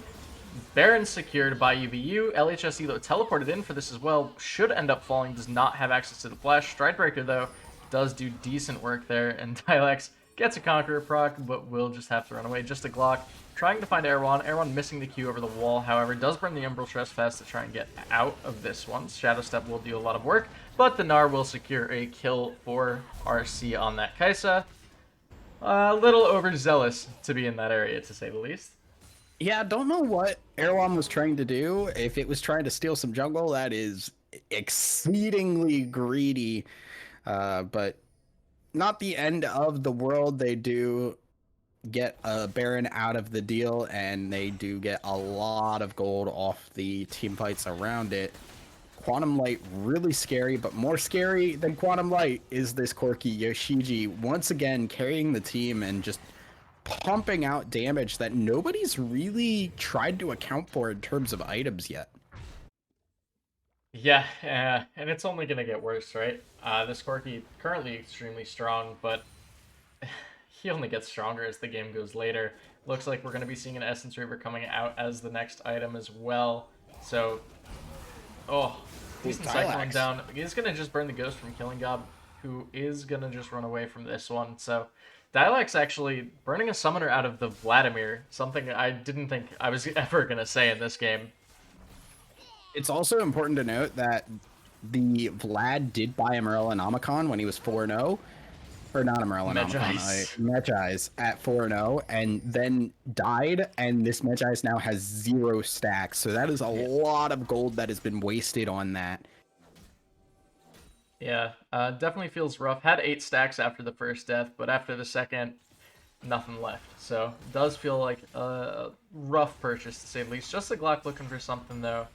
Baron secured by UVU. LHS Elo teleported in for this as well. Should end up falling, does not have access to the flash. Stridebreaker, though, does do decent work there, and Dilex gets a Conqueror proc, but will just have to run away. Just a Glock trying to find Erwan. Erwan missing the Q over the wall, however, does burn the Umbral Trespass to try and get out of this one. Shadow Step will do a lot of work, but the Gnar will secure a kill for RC on that Kaisa. A little overzealous to be in that area, to say the least. Yeah, don't know what Erwan was trying to do. If it was trying to steal some jungle, that is exceedingly greedy. But not the end of the world. They do get a Baron out of the deal, and they do get a lot of gold off the team fights around it. Quantum Light, really scary, but more scary than Quantum Light is this Corki Yoshiji once again carrying the team and just pumping out damage that nobody's really tried to account for in terms of items yet. Yeah, and it's only going to get worse, right? This Corki currently extremely strong, but he only gets stronger as the game goes later. Looks like we're going to be seeing an Essence Reaver coming out as the next item as well. So, decent Cyclone down. He's going to just burn the Ghost from Killing God, who is going to just run away from this one. So, Dialec's actually burning a summoner out of the Vladimir, something I didn't think I was ever going to say in this game. It's also important to note that the Vlad did buy a Morellonomicon when he was 4-0. Or not a Morellonomicon, Medjai's at 4-0, and then died, and this Medjai's now has 0 stacks, so that is a lot of gold that has been wasted on that. Yeah, definitely feels rough. Had 8 stacks after the first death, but after the second, nothing left. So, it does feel like a rough purchase, to say the least. Just a Glock looking for something, though.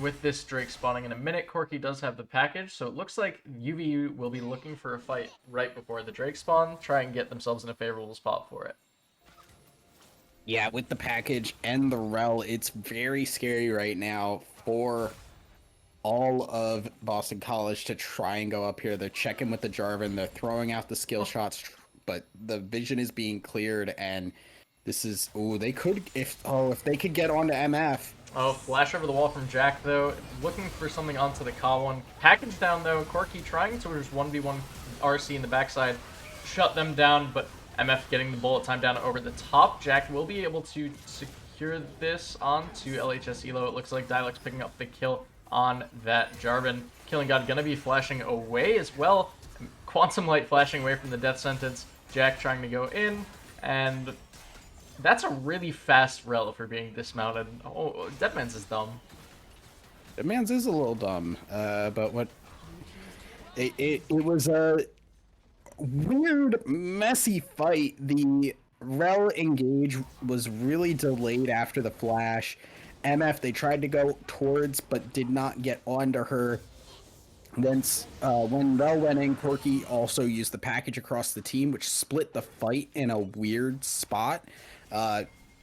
With this Drake spawning in a minute, Corki does have the package, so it looks like UVU will be looking for a fight right before the Drake spawn, try and get themselves in a favorable spot for it. Yeah, with the package and the Rel, it's very scary right now for all of Boston College to try and go up here. They're checking with the Jarvan, they're throwing out the skill shots, but the vision is being cleared, and this is, they could, if they could get onto MF. Oh, flash over the wall from Jack, though. Looking for something onto the K1. Package down, though. Corki trying to just 1v1 RC in the backside. Shut them down, but MF getting the bullet time down over the top. Jack will be able to secure this onto LHS Elo. It looks like Dialec's picking up the kill on that Jarvan. Killing God gonna be flashing away as well. Quantum Light flashing away from the death sentence. Jack trying to go in, and that's a really fast rel for being dismounted. Oh, Deadman's is dumb. Deadman's is a little dumb, but what... It was a weird, messy fight. The rel engage was really delayed after the flash. MF, they tried to go towards, but did not get onto her. Then, when Rel went in, Corki also used the package across the team, which split the fight in a weird spot.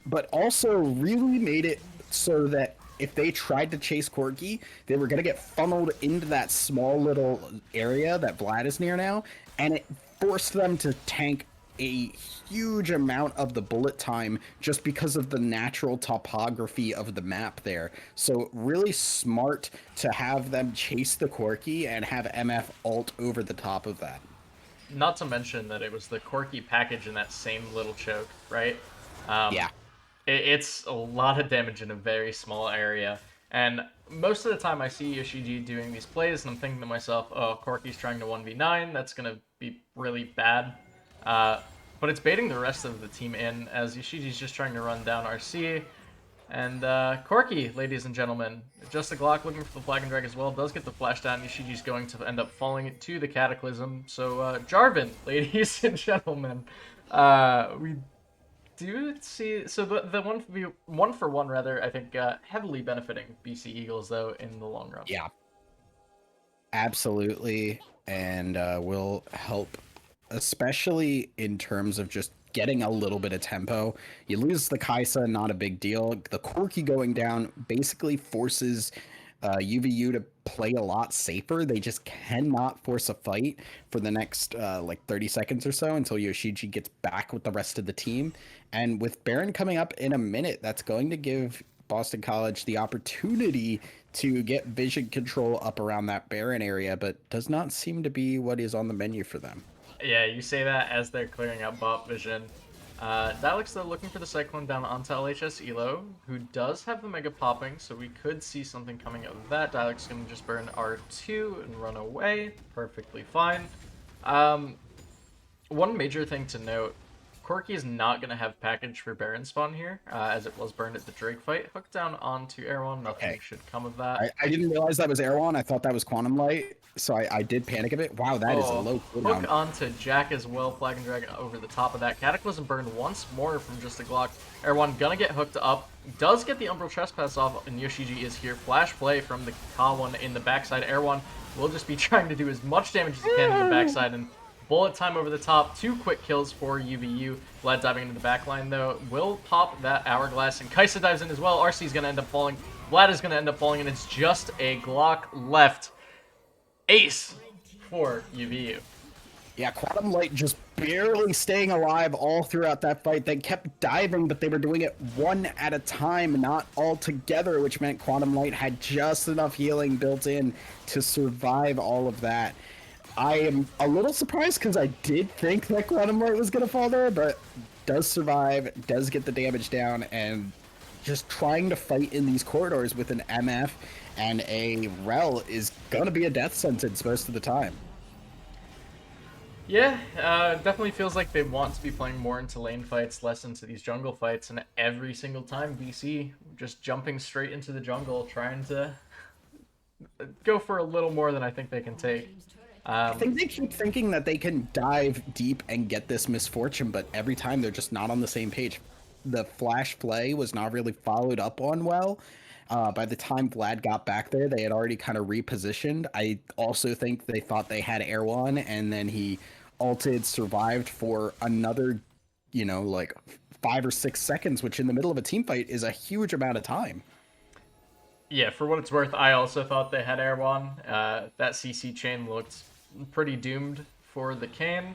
But also really made it so that if they tried to chase Corki, they were going to get funneled into that small little area that Vlad is near now, and it forced them to tank a huge amount of the bullet time just because of the natural topography of the map there. So really smart to have them chase the Corki and have MF ult over the top of that. Not to mention that it was the Corki package in that same little choke, right? Yeah. It's a lot of damage in a very small area. And most of the time I see Yoshiji doing these plays and I'm thinking to myself, oh, Corki's trying to 1v9, that's going to be really bad. But it's baiting the rest of the team in as Yoshiji's just trying to run down RC. And Corki, ladies and gentlemen, just a Glock looking for the Flag and Drag as well, does get the flash down. Yoshiji's going to end up falling to the Cataclysm. So Jarvan, ladies and gentlemen, we do see, so the 1-for-1 rather, I think heavily benefiting BC Eagles though in the long run. Yeah, absolutely, and will help, especially in terms of just getting a little bit of tempo. You lose the Kaisa, not a big deal. The Corki going down basically forces UVU to play a lot safer. They just cannot force a fight for the next like 30 seconds or so until Yoshiji gets back with the rest of the team. And with Baron coming up in a minute, that's going to give Boston College the opportunity to get vision control up around that Baron area, but does not seem to be what is on the menu for them. Yeah, you say that as they're clearing out bot vision. Dialec's though looking for the Cyclone down onto LHS Elo, who does have the Mega popping, so we could see something coming out of that. Dialec's going to just burn R2 and run away. Perfectly fine. One major thing to note, Corki is not going to have package for Baron spawn here, as it was burned at the Drake fight. Hooked down onto Erewhon, nothing should come of that. I didn't realize that was Erewhon. I thought that was Quantum Light, so I did panic a bit. Wow, that is a low cooldown. Hook onto Jack as well, Flag and Drag over the top of that. Cataclysm burned once more from just a Glock. Erewhon gonna get hooked up, does get the Umbral Trespass off, and Yoshiji is here. Flash play from the K1 in the backside. Erewhon will just be trying to do as much damage as he can in the backside, and bullet time over the top. 2 quick kills for UVU. Vlad diving into the backline though. Will pop that Hourglass, and Kaisa dives in as well. RC is going to end up falling. Vlad is going to end up falling, and it's just a Glock left. Ace for UVU. Yeah, Quantum Light just barely staying alive all throughout that fight. They kept diving, but they were doing it one at a time, not all together, which meant Quantum Light had just enough healing built in to survive all of that. I am a little surprised because I did think that Quantum Light was going to fall there, but does survive, does get the damage down, and just trying to fight in these corridors with an MF and a Rel is going to be a death sentence most of the time. Yeah, definitely feels like they want to be playing more into lane fights, less into these jungle fights, and every single time BC just jumping straight into the jungle, trying to go for a little more than I think they can take. I think they keep thinking that they can dive deep and get this misfortune, but every time they're just not on the same page. The flash play was not really followed up on well. By the time Vlad got back there, they had already kind of repositioned. I also think they thought they had Air One, and then he ulted, survived for another, like 5 or 6 seconds, which in the middle of a team fight is a huge amount of time. Yeah, for what it's worth, I also thought they had Air One. That CC chain looked pretty doomed for the Kane.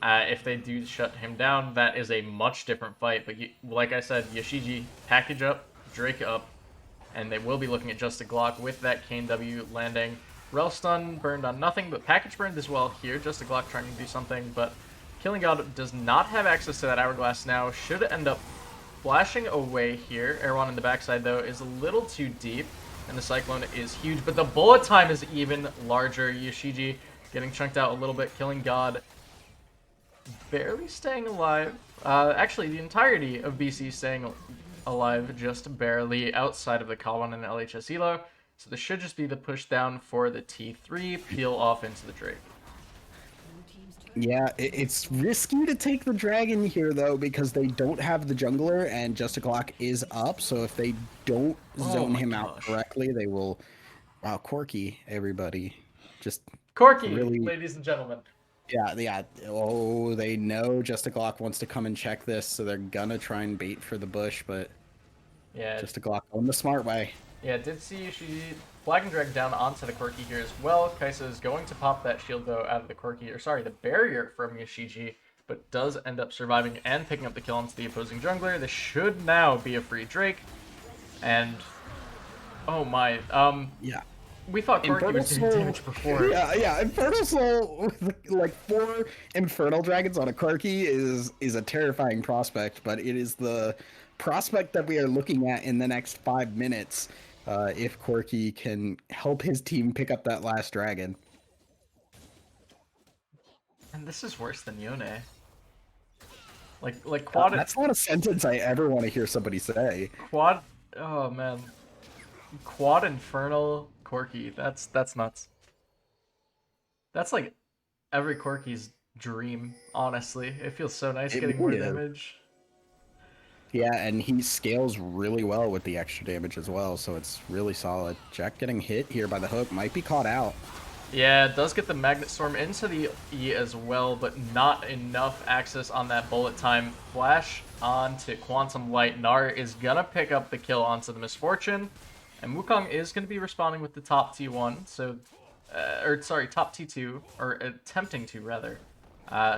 If they do shut him down, that is a much different fight. But like I said, Yoshiji, package up, Drake up, and they will be looking at Just a Glock with that Kane W landing. Rel stun burned on nothing, but package burned as well here. Just a Glock trying to do something, but Killing God does not have access to that Hourglass now. Should end up flashing away here. Air One in the backside, though, is a little too deep, and the Cyclone is huge, but the bullet time is even larger. Yoshiji getting chunked out a little bit. Killing God barely staying alive. Actually, the entirety of BC staying alive, just barely outside of the Kawan and LHS Elo. So this should just be the push down for the T3, peel off into the Drake. Yeah, it's risky to take the dragon here, though, because they don't have the jungler, and Just a Glock is up, so if they don't zone him out correctly, they will... Wow, Corky, everybody. Just Corky, really... ladies and gentlemen. Yeah. Oh, they know Just a Glock wants to come and check this, so they're gonna try and bait for the bush, but... Yeah. Just a Glock going the smart way. Yeah, did see she flag and drag down onto the Corki here as well. Kaisa is going to pop that shield, though, out of the Corki, or sorry, the barrier from Yoshiji, but does end up surviving and picking up the kill onto the opposing jungler. This should now be a free Drake, and oh my, yeah. We thought Corki was doing damage before. Yeah, Infernal Soul with like 4 Infernal Dragons on a Corki is a terrifying prospect, but it is the prospect that we are looking at in the next 5 minutes. If Corki can help his team pick up that last dragon. And this is worse than Yone. Like quad. That's not a sentence I ever want to hear somebody say. Quad. Oh man. Quad Infernal Corki. That's nuts. That's like every Corki's dream. Honestly, it feels so nice getting more damage. Yeah, and he scales really well with the extra damage as well, so it's really solid. Jack getting hit here by the hook might be caught out. Yeah, it does get the Magnet Storm into the E as well, but not enough access on that bullet time. Flash onto Quantum Light. Nar is gonna pick up the kill onto the Misfortune, and Wukong is gonna be responding with the top T1, so, or sorry, top T2, or attempting to rather.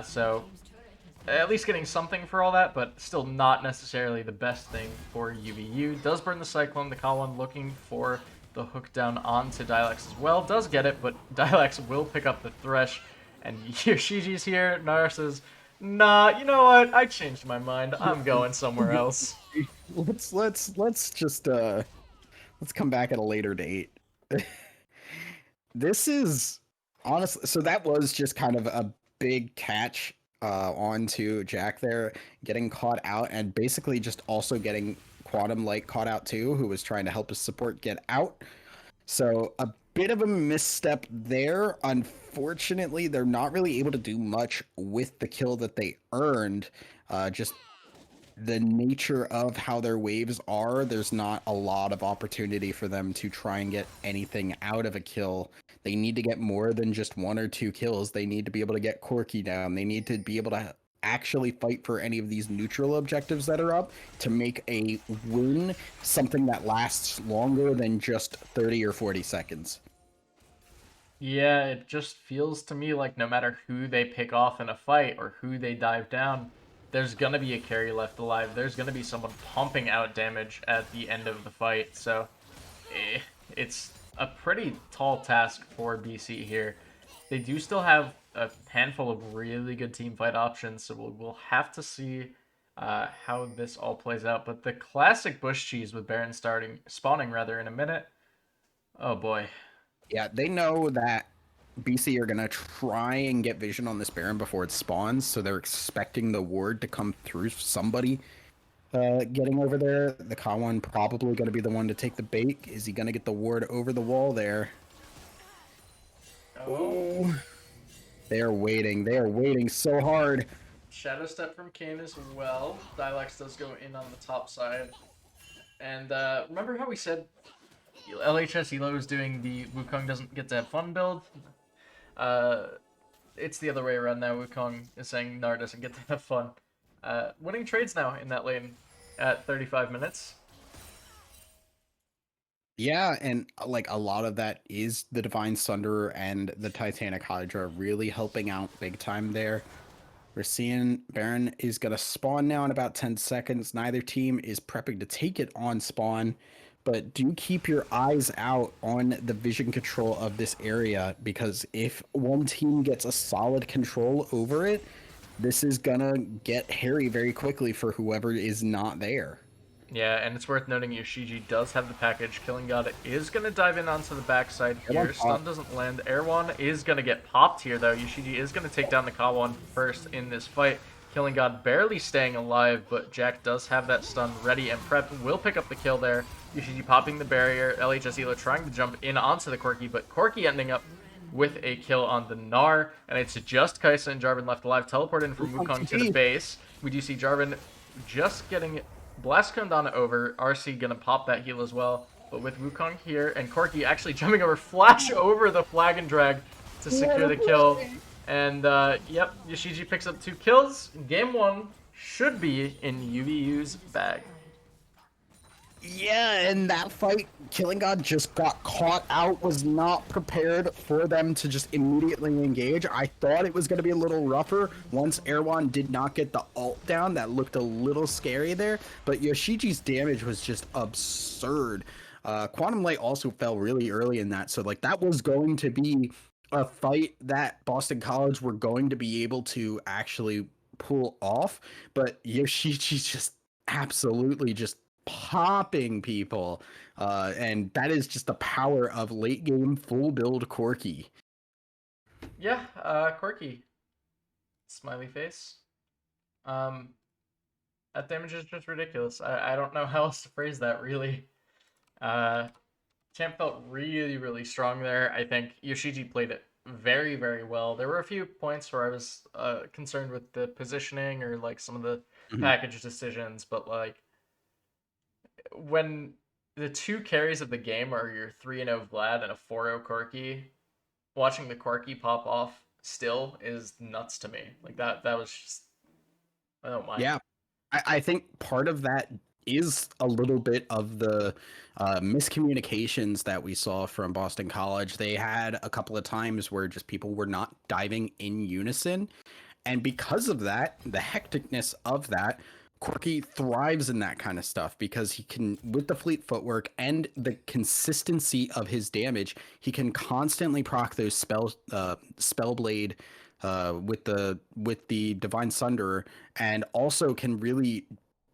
So at least getting something for all that, but still not necessarily the best thing for UVU. Does burn the Cyclone, the Kawan looking for the hook down onto Dilax as well. Does get it, but Dilax will pick up the Thresh, and Yoshiji's here. Nara says, nah, you know what? I changed my mind. I'm going somewhere else. Let's just let's come back at a later date. This is honestly, so that was just kind of a big catch onto Jack there, getting caught out, and basically just also getting Quantum Light caught out too, who was trying to help his support get out. So a bit of a misstep there. Unfortunately, they're not really able to do much with the kill that they earned. Just the nature of how their waves are, there's not a lot of opportunity for them to try and get anything out of a kill. They need to get more than just 1 or 2 kills. They need to be able to get Corki down. They need to be able to actually fight for any of these neutral objectives that are up to make a win something that lasts longer than just 30 or 40 seconds. Yeah, it just feels to me like no matter who they pick off in a fight or who they dive down, there's gonna be a carry left alive. There's gonna be someone pumping out damage at the end of the fight. So it's a pretty tall task for BC here. They do still have a handful of really good team fight options, so we'll have to see how this all plays out. But the classic bush cheese with Baron spawning rather in a minute. Oh boy. Yeah, they know that BC are gonna try and get vision on this Baron before it spawns, so they're expecting the ward to come through somebody getting over there. The Kawan probably gonna be the one to take the bait. Is he gonna get the ward over the wall there? Oh, they are waiting. They are waiting so hard. Shadow Step from Kane as well. Dilax does go in on the top side. And remember how we said LHS Elo is doing the Wukong doesn't get to have fun build? It's the other way around now. Wukong is saying Gnar doesn't get to have fun. Winning trades now in that lane at 35 minutes. Yeah, and like a lot of that is the Divine Sunder and the Titanic Hydra really helping out big time there. We're seeing Baron is going to spawn now in about 10 seconds. Neither team is prepping to take it on spawn, but do keep your eyes out on the vision control of this area, because if one team gets a solid control over it, this is going to get hairy very quickly for whoever is not there. Yeah, and it's worth noting Yoshiji does have the package. Killing God is going to dive in onto the backside here. Stun doesn't land. Erwan is going to get popped here, though. Yoshiji is going to take down the Kawan first in this fight. Killing God barely staying alive, but Jack does have that stun ready and prepped. Will pick up the kill there. Yoshiji popping the barrier. LHS Elo trying to jump in onto the Corki, but Corki ending up with a kill on the Gnar. And it's just Kaisa and Jarvan left alive. Teleport in from Wukong to the base. We do see Jarvan just getting Blast Kondana over. RC gonna pop that heal as well. But with Wukong here and Corki actually jumping over, flash over the flag and drag to secure the kill. And yep, Yoshiji picks up 2 kills. Game 1 should be in UVU's bag. Yeah, and that fight, Killing God just got caught out, was not prepared for them to just immediately engage. I thought it was going to be a little rougher once Erwan did not get the ult down. That looked a little scary there, but Yoshiji's damage was just absurd. Quantum Light also fell really early in that, so like that was going to be a fight that Boston College were going to be able to actually pull off, but Yoshiji's just absolutely just popping people, and that is just the power of late game full build Corki. Yeah, Corki. Smiley face. That damage is just ridiculous. I don't know how else to phrase that, really. Champ felt really, really strong there. I think Yoshiji played it very, very well. There were a few points where I was concerned with the positioning or like some of the package decisions, but like when the 2 carries of the game are your 3-0 Vlad and a 4-0 Corki, watching the Corki pop off still is nuts to me. Like that was just, I don't mind. Yeah, I think part of that is a little bit of the miscommunications that we saw from Boston College. They had a couple of times where just people were not diving in unison, and because of that, the hecticness of that, Corki thrives in that kind of stuff because he can, with the fleet footwork and the consistency of his damage, he can constantly proc those spell blade with the Divine Sunder, and also can really,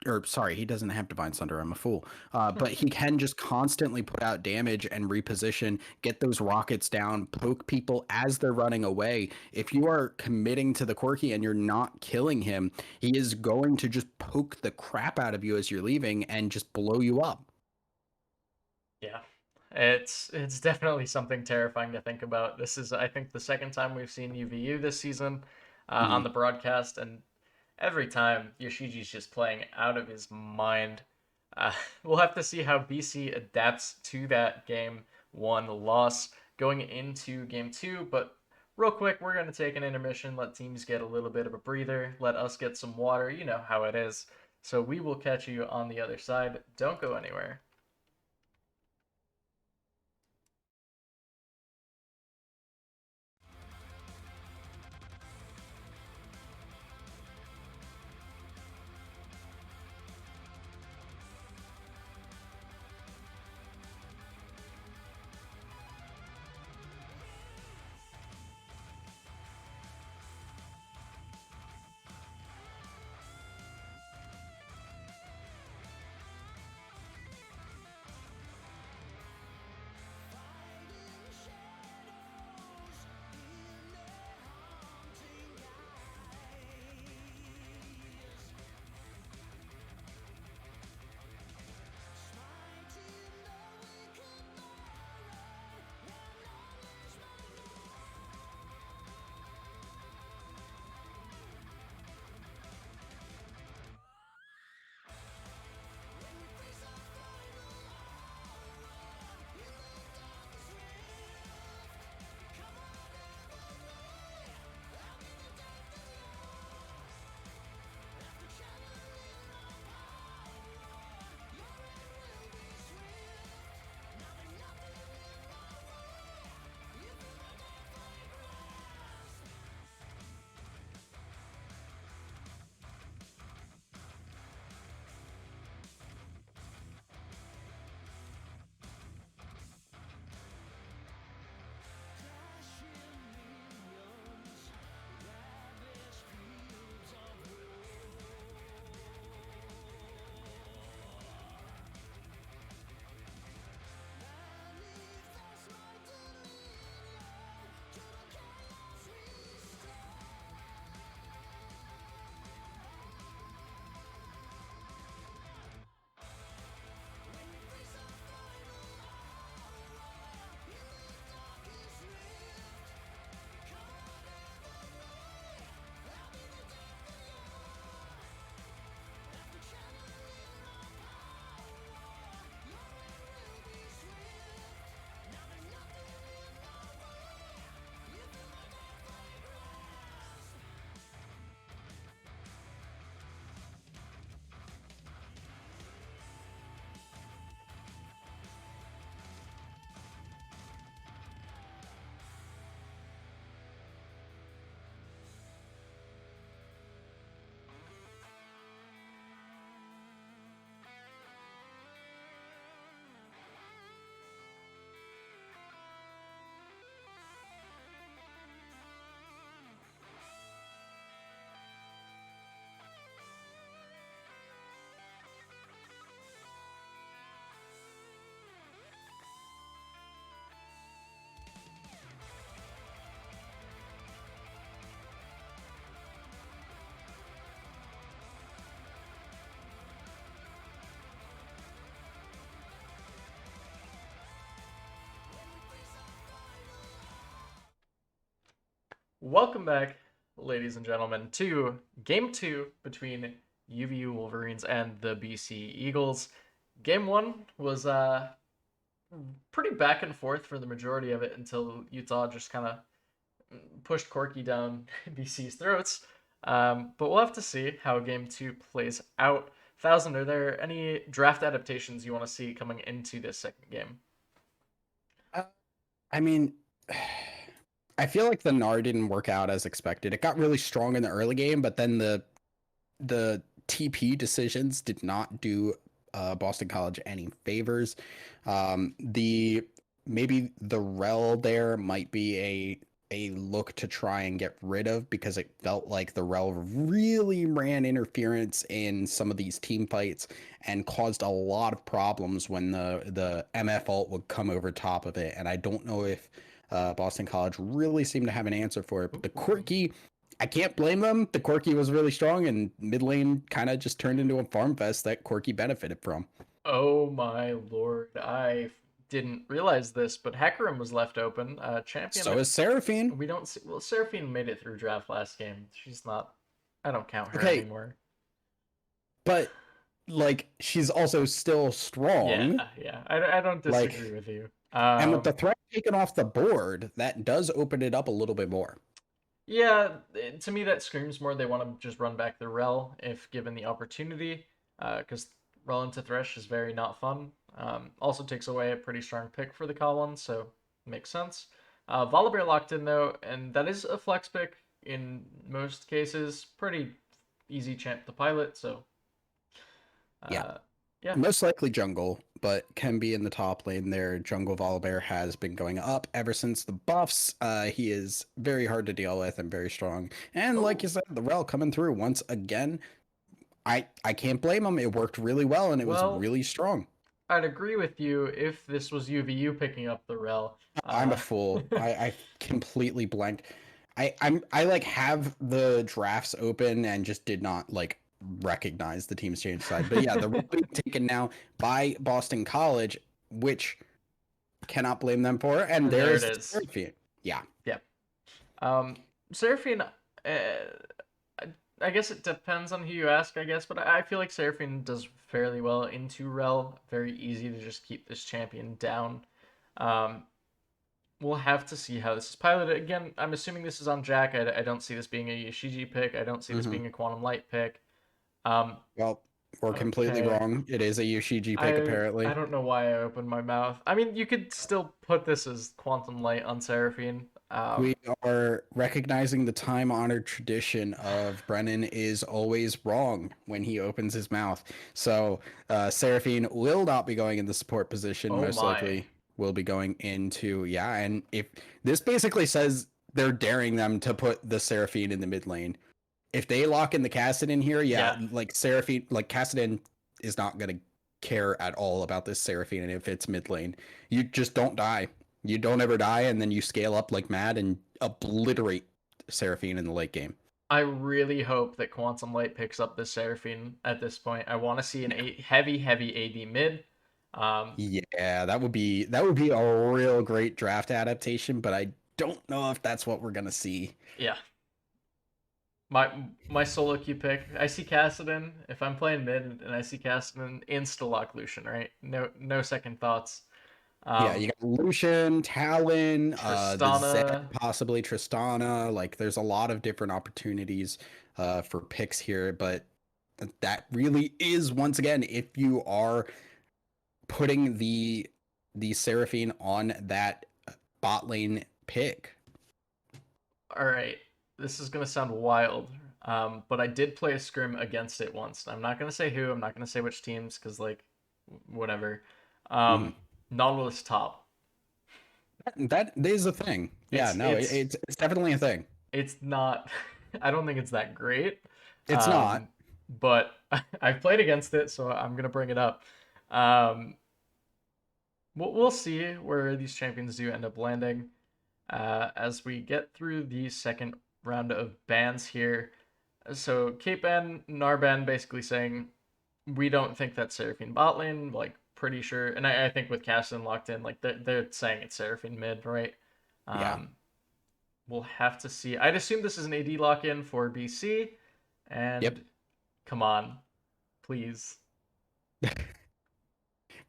or sorry, he doesn't have Divine Sunder, I'm a fool. But he can just constantly put out damage and reposition, get those rockets down, poke people as they're running away. If you are committing to the Corki and you're not killing him, he is going to just poke the crap out of you as you're leaving and just blow you up. Yeah. It's definitely something terrifying to think about. This is, I think, the second time we've seen UVU this season on the broadcast, and every time Yoshiji's just playing out of his mind. We'll have to see how BC adapts to that game 1 loss going into game 2. But real quick, we're going to take an intermission, let teams get a little bit of a breather, let us get some water. You know how it is. So we will catch you on the other side. Don't go anywhere. Welcome back, ladies and gentlemen, to Game 2 between UVU Wolverines and the BC Eagles. Game 1 was pretty back and forth for the majority of it until Utah just kind of pushed Corky down BC's throats. But we'll have to see how Game 2 plays out. Thousand, are there any draft adaptations you want to see coming into this second game? I mean, I feel like the Gnar didn't work out as expected. It got really strong in the early game, but then the TP decisions did not do Boston College any favors. The maybe the rel there might be a look to try and get rid of, because it felt like the rel really ran interference in some of these team fights and caused a lot of problems when the MF ult would come over top of it. And I don't know if Boston College really seemed to have an answer for it. But the Corky, I can't blame them. The Corky was really strong, and mid lane kind of just turned into a farm fest that Corky benefited from. Oh my lord, I didn't realize this, but Hecarim was left open. Champion. So is Seraphine. We don't see. Well, Seraphine made it through draft last game. She's not. I don't count her Okay, anymore. but like she's also still strong. Yeah. I don't disagree with you. And with the threat taken off the board, that does open it up a little bit more. Yeah, to me that screams more they want to just run back the rel if given the opportunity, because rel into Thresh is very not fun. Also takes away a pretty strong pick for the K1, so makes sense. Volibear locked in though, and that is a flex pick in most cases. Pretty easy champ to pilot, so Yeah. yeah. Most likely jungle, but can be in the top lane there. Jungle Volibear has been going up ever since the buffs. He is very hard to deal with and very strong. And like you said, the rel coming through once again. I can't blame him. It worked really well and it was really strong. I'd agree with you if this was UVU picking up the rel. I'm a fool. I completely blanked. I like have the drafts open and just did not like recognize the team's change side. But yeah, the role being taken now by Boston College, which cannot blame them for. And there there's it is. Seraphine. Yeah. Seraphine, I guess it depends on who you ask, I guess, but I feel like Seraphine does fairly well into rel. Very easy to just keep this champion down. We'll have to see how this is piloted. Again, I'm assuming this is on Jack. I don't see this being a Yoshiji pick. I don't see this being a Quantum Light pick. Well, we're completely wrong. It is a Yoshiji pick, apparently. I don't know why I opened my mouth. I mean, you could still put this as Quantum Light on Seraphine. We are recognizing the time-honored tradition of Brennan is always wrong when he opens his mouth. So Seraphine will not be going in the support position. Most likely will be going into, and if this basically says they're daring them to put the Seraphine in the mid lane. If they lock in the Kassadin here, like Seraphine, like Kassadin is not going to care at all about this Seraphine, and if it's mid lane, you just don't die. You don't ever die, and then you scale up like mad and obliterate Seraphine in the late game. I really hope that Quantum Light picks up this Seraphine at this point. I want to see an heavy AD mid. Yeah, that would be a real great draft adaptation, but I don't know if that's what we're gonna see. Yeah. My solo queue pick. I see Kassadin. If I'm playing mid and I see Kassadin, insta lock Lucian, right? No second thoughts. You got Lucian, Talon, Tristana, Zed, possibly Tristana. Like, there's a lot of different opportunities for picks here, but that really is, once again, if you are putting the Seraphine on that bot lane pick. All right, this is gonna sound wild, but I did play a scrim against it once. I'm not gonna say who. I'm not gonna say which teams, because like, whatever. Nautilus top. That is a thing. It's definitely a thing. It's not. I don't think it's that great. It's not. But I've played against it, so I'm gonna bring it up. We'll see where these champions do end up landing as we get through the second round of bans here. So Cape Ban, Narban basically saying we don't think that's Seraphine bot lane. Like, pretty sure, and I think with Kassadin locked in, like they're saying it's Seraphine mid, right? we'll have to see. I'd assume this is an AD lock-in for BC, and Yep. come on, please.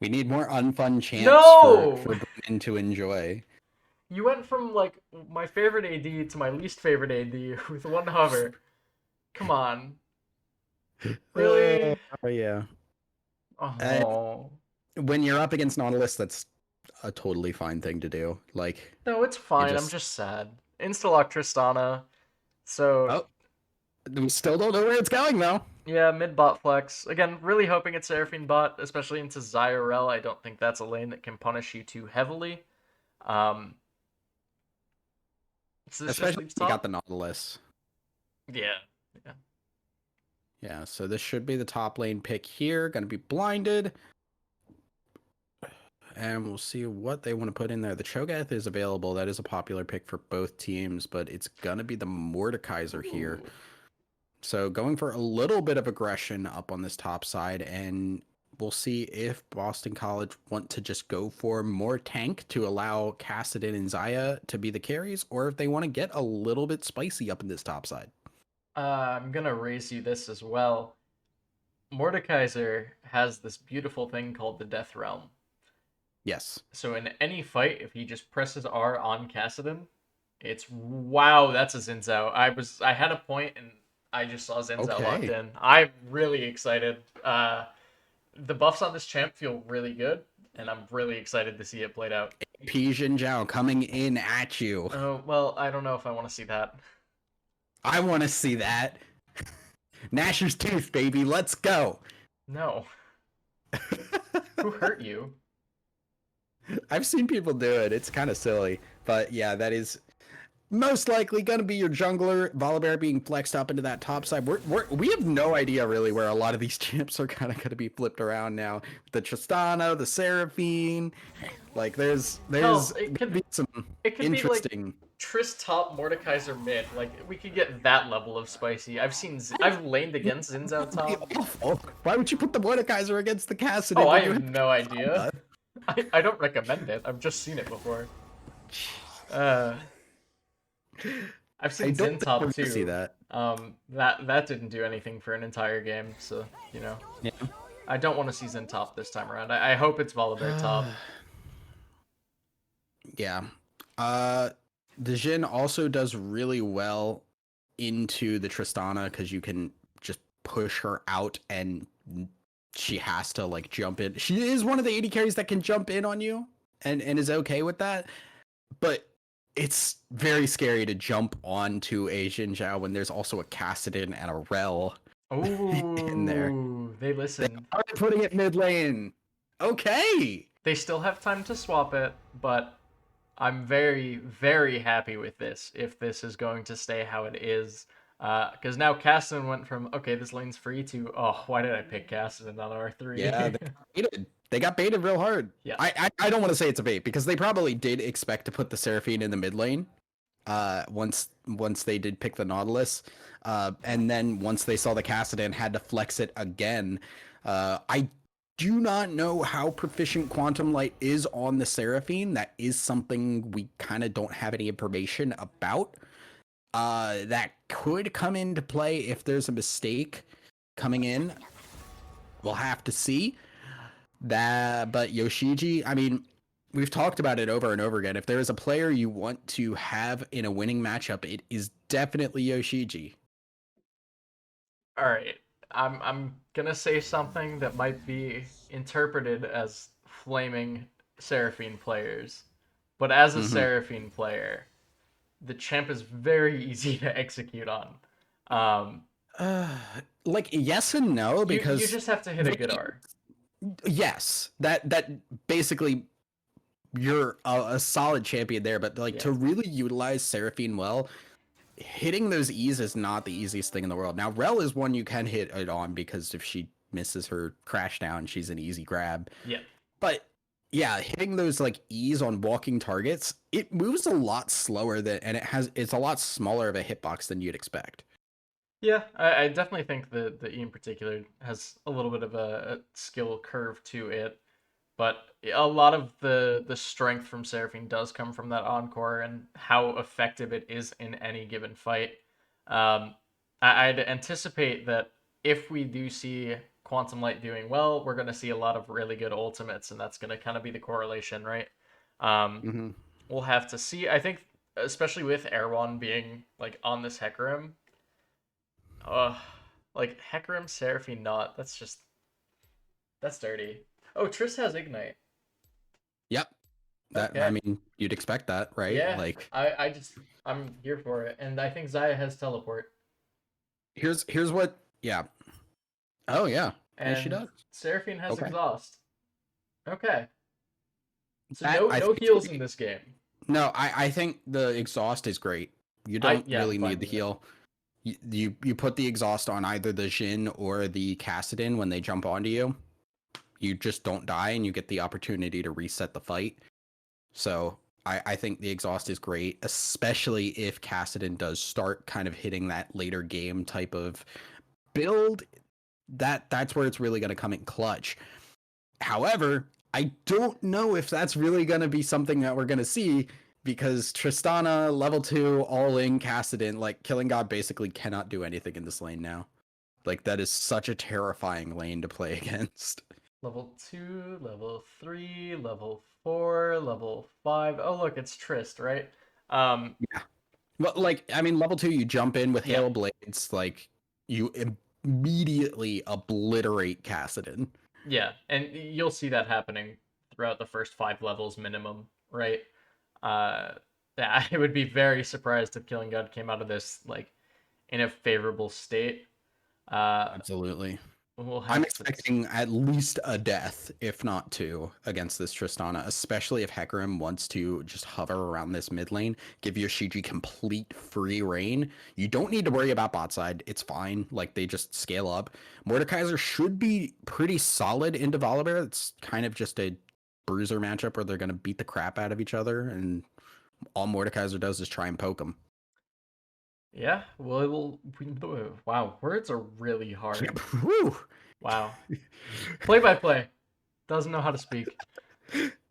We need more unfun champs No! for Brennan to enjoy. You went from like my favorite AD to my least favorite AD with one hover. Come on. Really? Oh yeah. And Oh. when you're up against Nautilus, that's a totally fine thing to do. Like No, it's you fine. I'm just just sad. Instalock Tristana. So, oh, we still don't know where it's going though. yeah, mid bot flex. Again, really hoping it's Seraphine bot, especially into Zyrel. I don't think that's a lane that can punish you too heavily. Um, so this just Especially leaves if you got top? the Nautilus. Yeah. Yeah. Yeah, so this should be the top lane pick here. Gonna be blinded. And we'll see what they want to put in there. The Cho'Gath is available. That is a popular pick for both teams, but it's gonna be the Mordekaiser here. Ooh. So going for a little bit of aggression up on this top side, and we'll see if Boston College want to just go for more tank to allow Kassadin and Zaya to be the carries, or if they want to get a little bit spicy up in this top side. I'm gonna raise you this as well. Mordekaiser has this beautiful thing called the Death Realm. Yes. So in any fight, if he just presses R on Kassadin, it's wow, that's a Zinzao. I had a point and I just saw Zinzao locked Okay. in. I'm really excited. The buffs on this champ feel really good, and I'm really excited to see it played out. P Jinzhao coming in at you. Oh, well, I don't know if I want to see that. I want to see that. Gnasher's tooth, baby. Let's go. No. Who hurt you? I've seen people do it. It's kind of silly. But yeah, that is most likely going to be your jungler. Volibear being flexed up into that top side. We have no idea really where a lot of these champs are kind of going to be flipped around now. The Tristana, the Seraphine. Like there's Hell, gonna be some it could be like interesting. Triss top, Mordekaiser mid. Like we could get that level of spicy. I've laned against Zinzao top. Awful. Why would you put the Mordekaiser against the Kassadin? Oh, I when you have have no idea. I don't recommend it. I've just seen it before. Uh, I've I seen don't Zin think top we're gonna see too. that. That didn't do anything for an entire game. So Yeah. I don't want to see Zin top this time around. I hope it's Volibear top. Yeah. The Jhin also does really well into the Tristana because you can just push her out and she has to like jump in. She is one of the 80 carries that can jump in on you and is okay with that. But it's very scary to jump onto a Jhin Zhao when there's also a Kassadin and a Rel in there. Ooh, they They listened. are putting it mid lane. Okay. They still have time to swap it, but I'm very, very happy with this if this is going to stay how it is. Because now Caston went from, okay, this lane's free to, oh, why did I pick Caston on R3? Yeah, they got baited. They got baited real hard. Yeah. I don't want to say it's a bait because they probably did expect to put the Seraphine in the mid lane. Once they did pick the Nautilus, and then once they saw the Kassadin had to flex it again. I do not know how proficient Quantum Light is on the Seraphine. That is something we kind of don't have any information about. That could come into play if there's a mistake coming in. We'll have to see. But Yoshiji, I mean, we've talked about it over and over again. If there is a player you want to have in a winning matchup, it is definitely Yoshiji. All right. I'm gonna say something that might be interpreted as flaming Seraphine players, but as a Seraphine player, the champ is very easy to execute on. Like yes and no because you just have to hit a good R. Yes, that basically you're a solid champion there, but like to really utilize Seraphine well, hitting those E's is not the easiest thing in the world. Now, Rel is one you can hit it on because if she misses her crash down, she's an easy grab. Yeah. But yeah, hitting those like E's on walking targets, it moves a lot slower and it's a lot smaller of a hitbox than you'd expect. Yeah, I definitely think the E in particular has a little bit of a skill curve to it. but a lot of the strength from Seraphine does come from that encore and how effective it is in any given fight. I'd anticipate that if we do see Quantum Light doing well, we're going to see a lot of really good ultimates, and that's going to kind of be the correlation, right? Um, Hmm. we'll have to see. I think, especially with Erwan being like on this Hecarim, uh, like Hecarim Seraphine not. That's dirty. Oh, Triss has Ignite. Yep. That, I Okay. mean, you'd expect that, right? Yeah. Like, I'm here for it. And I think Zaya has teleport. here's what. Yeah. Oh yeah. Yeah, she And does. Seraphine has Okay. exhaust. Okay. So That I no think heals in this game. no, I think the exhaust is great. You don't Yeah, I'm really fine need the with it. heal. You put the exhaust on either the Jhin or the Kassadin when they jump onto you. You just don't die and you get the opportunity to reset the fight. So I think the exhaust is great, especially if Kassadin does start kind of hitting that later game type of build. That's where it's really going to come in clutch. However, I don't know if that's really going to be something that we're going to see because Tristana, level 2, all in Kassadin, like Killing God basically cannot do anything in this lane now. Like, that is such a terrifying lane to play against. Level 2, level 3, level 4, level 5. Oh, look, it's Trist, right? Um, Yeah. But, like, I mean, level 2, you jump in with yeah. Hail Blades, like, you immediately obliterate Kassadin. Yeah, and you'll see that happening throughout the first 5 levels minimum, right? Uh, yeah, I would be very surprised if Killing God came out of this like in a favorable state. Uh, Absolutely. we'll I'm have to. expecting at least a death, if not two, against this Tristana, especially if Hecarim wants to just hover around this mid lane, give Yoshiji complete free reign. You don't need to worry about bot side. It's fine. Like, they just scale up. Mordekaiser should be pretty solid into Volibear. It's kind of just a bruiser matchup where they're going to beat the crap out of each other, and all Mordekaiser does is try and poke him. Yeah, well, wow, words are really hard. Yep. Whew. Wow, play by play doesn't know how to speak.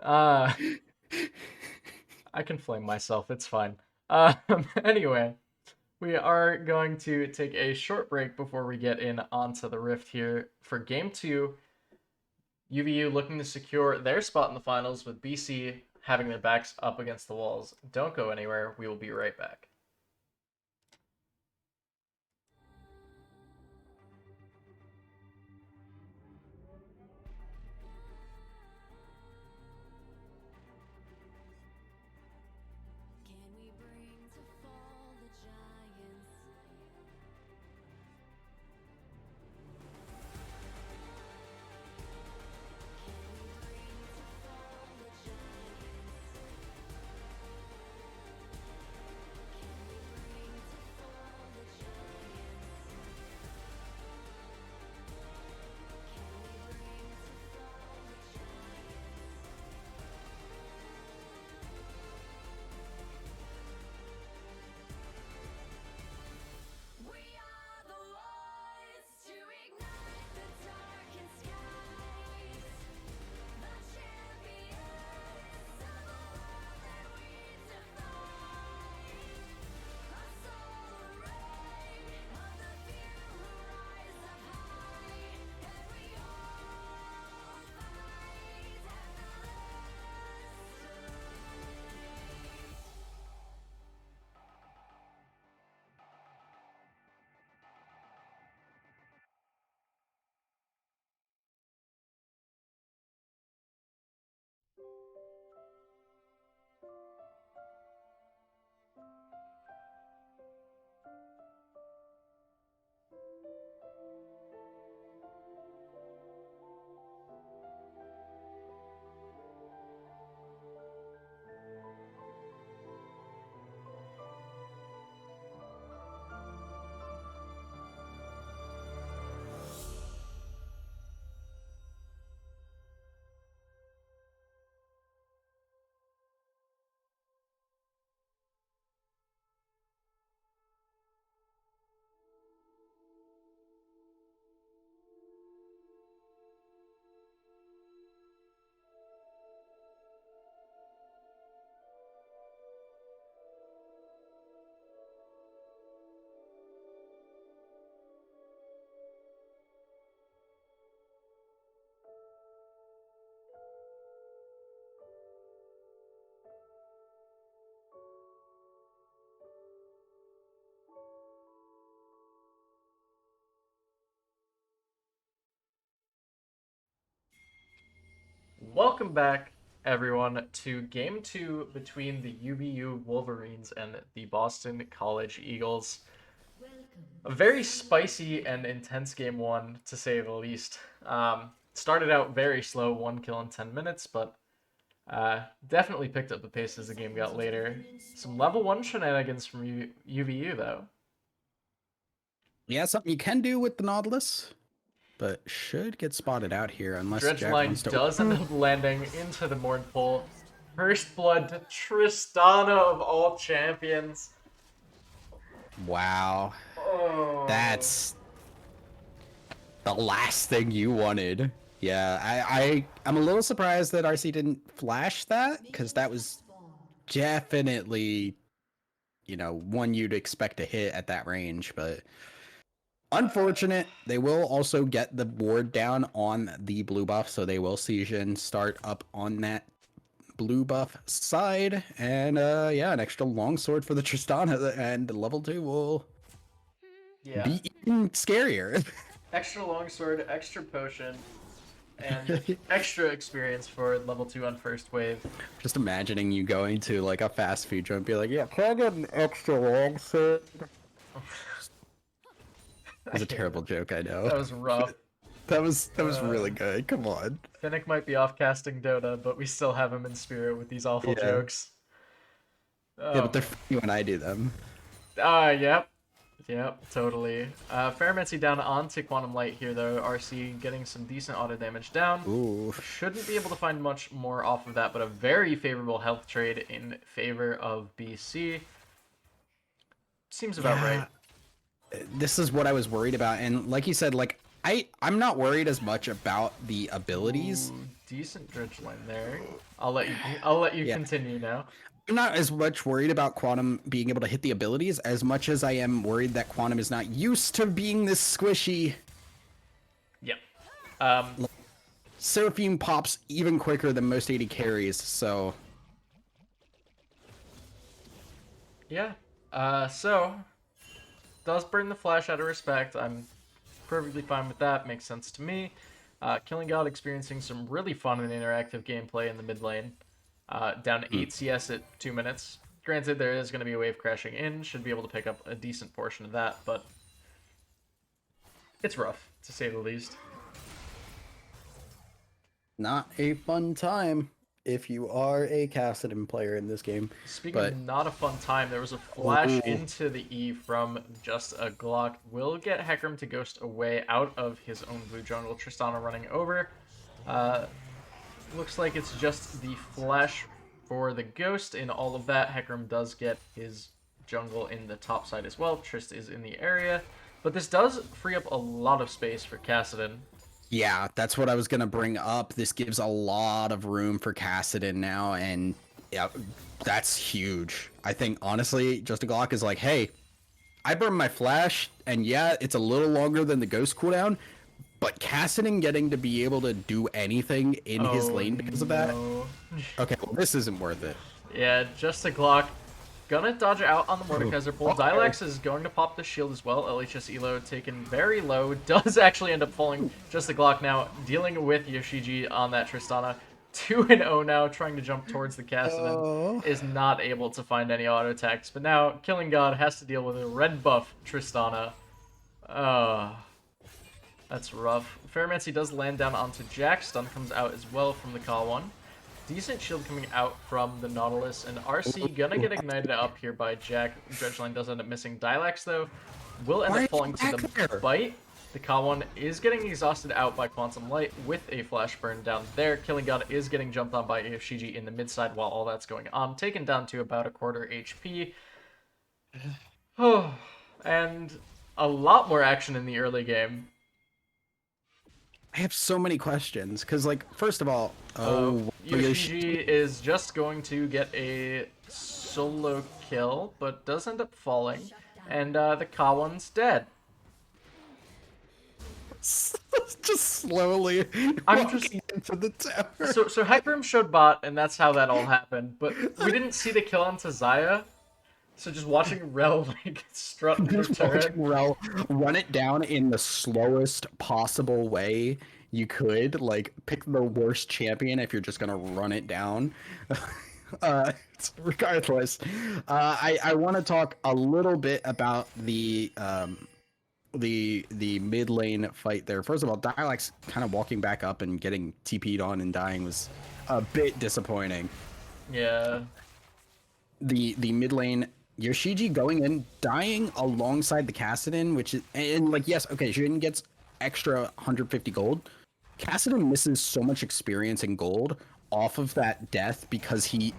Uh, I can flame myself. It's fine. Anyway. We are going to take a short break before we get in onto the Rift here for Game 2. UVU looking to secure their spot in the finals with BC having their backs up against the walls. Don't go anywhere. We will be right back. Can we bring to fall the giants? Can Welcome back, everyone, to Game 2 between the UVU Wolverines and the Boston College Eagles. A very spicy and intense Game 1, to say the least. Started out very slow, 1 kill in 10 minutes, but definitely picked up the pace as the game got later. Some level 1 shenanigans from UVU, though. Yeah, something you can do with the Nautilus, but should get spotted out here unless Jack Dredgeline wants to. does end up landing into the Morn pool. First blood to Tristana of all champions. Wow, Oh. that's the last thing you wanted. Yeah, I'm a little surprised that RC didn't flash that, because that was definitely, one you'd expect to hit at that range, but unfortunate. They will also get the ward down on the blue buff, so they will see Jhin start up on that blue buff side, and yeah, an extra longsword for the Tristana, and level 2 will be even scarier. Extra longsword, extra potion, and extra experience for level 2 on first wave. Just imagining you going to like a fast food joint and be like, yeah, can I get an extra longsword? That was a terrible joke, I know. That was rough. That was really good. Come on. Finnick might be off casting Dota, but we still have him in spirit with these awful jokes. Yeah, but they're funny when I do them. Yep, totally. Fermency down onto Quantum Light here, though. RC getting some decent auto damage down. Ooh. Shouldn't be able to find much more off of that, but a very favorable health trade in favor of BC. Seems about right. This is what I was worried about, and like you said, like I'm not worried as much about the abilities. Ooh, decent dredge line there. I'll let you continue now. I'm not as much worried about Quantum being able to hit the abilities as much as I am worried that Quantum is not used to being this squishy. Yep. Seraphine pops even quicker than most AD carries, so yeah. So does burn the flash out of respect. I'm perfectly fine with that. Makes sense to me. Killing God experiencing some really fun and interactive gameplay in the mid lane. Down 8 CS at 2 minutes. Granted, there is going to be a wave crashing in. Should be able to pick up a decent portion of that, but it's rough, to say the least. not a fun time if you are a Kassadin player in this game. Speaking of not a fun time, there was a flash into the E from just a Glock. Will get Hecarim to ghost away out of his own blue jungle. Tristana running over. Looks like it's just the flash for the ghost in all of that. Hecarim does get his jungle in the top side as well. Trist is in the area. But this does free up a lot of space for Kassadin. Yeah, that's what I was going to bring up. This gives a lot of room for Kassadin now, and yeah, that's huge. I think, honestly, Just a Glock is like, hey, I burned my flash, and yeah, it's a little longer than the ghost cooldown, but Kassadin getting to be able to do anything in his lane because of that? Okay, well, this isn't worth it. Yeah, Just a Glock gonna dodge out on the Mordekaiser pull. Dilax is going to pop the shield as well. LHS elo taken very low. Does actually end up falling. Just the Glock now dealing with Yoshiji on that Tristana. 2-0 now, trying to jump towards the Kassadin. Is not able to find any auto attacks. But now Killing God has to deal with a red buff Tristana. That's rough. Fermency does land down onto Jack. Stun comes out as well from the K1. Decent shield coming out from the Nautilus, and RC gonna get ignited up here by Jack. Dredgeline does end up missing. Dilax, though, will end up falling to the bite. The K1 is getting exhausted out by Quantum Light with a flash burn down there. Killing God is getting jumped on by Yoshiji in the mid side while all that's going on. Taken down to about a quarter HP. And a lot more action in the early game. I have so many questions, because, like, first of all, Yoshiji is just going to get a solo kill, but does end up falling, and the K1's dead. Just slowly walking into the tower. So Hecarim showed bot, and that's how that all happened, but we didn't see the kill onto Xayah. So just watching Rel like strut the turret. Rel run it down in the slowest possible way you could like pick the worst champion if you're just gonna run it down. Regardless, I want to talk a little bit about the mid lane fight there. First of all, Dialec's kind of walking back up and getting TP'd on and dying was a bit disappointing. Yeah. The mid lane, Yoshiji going in, dying alongside the Kassadin, which is, and like, yes, okay, Jin gets extra 150 gold. Kassadin misses so much experience in gold off of that death because he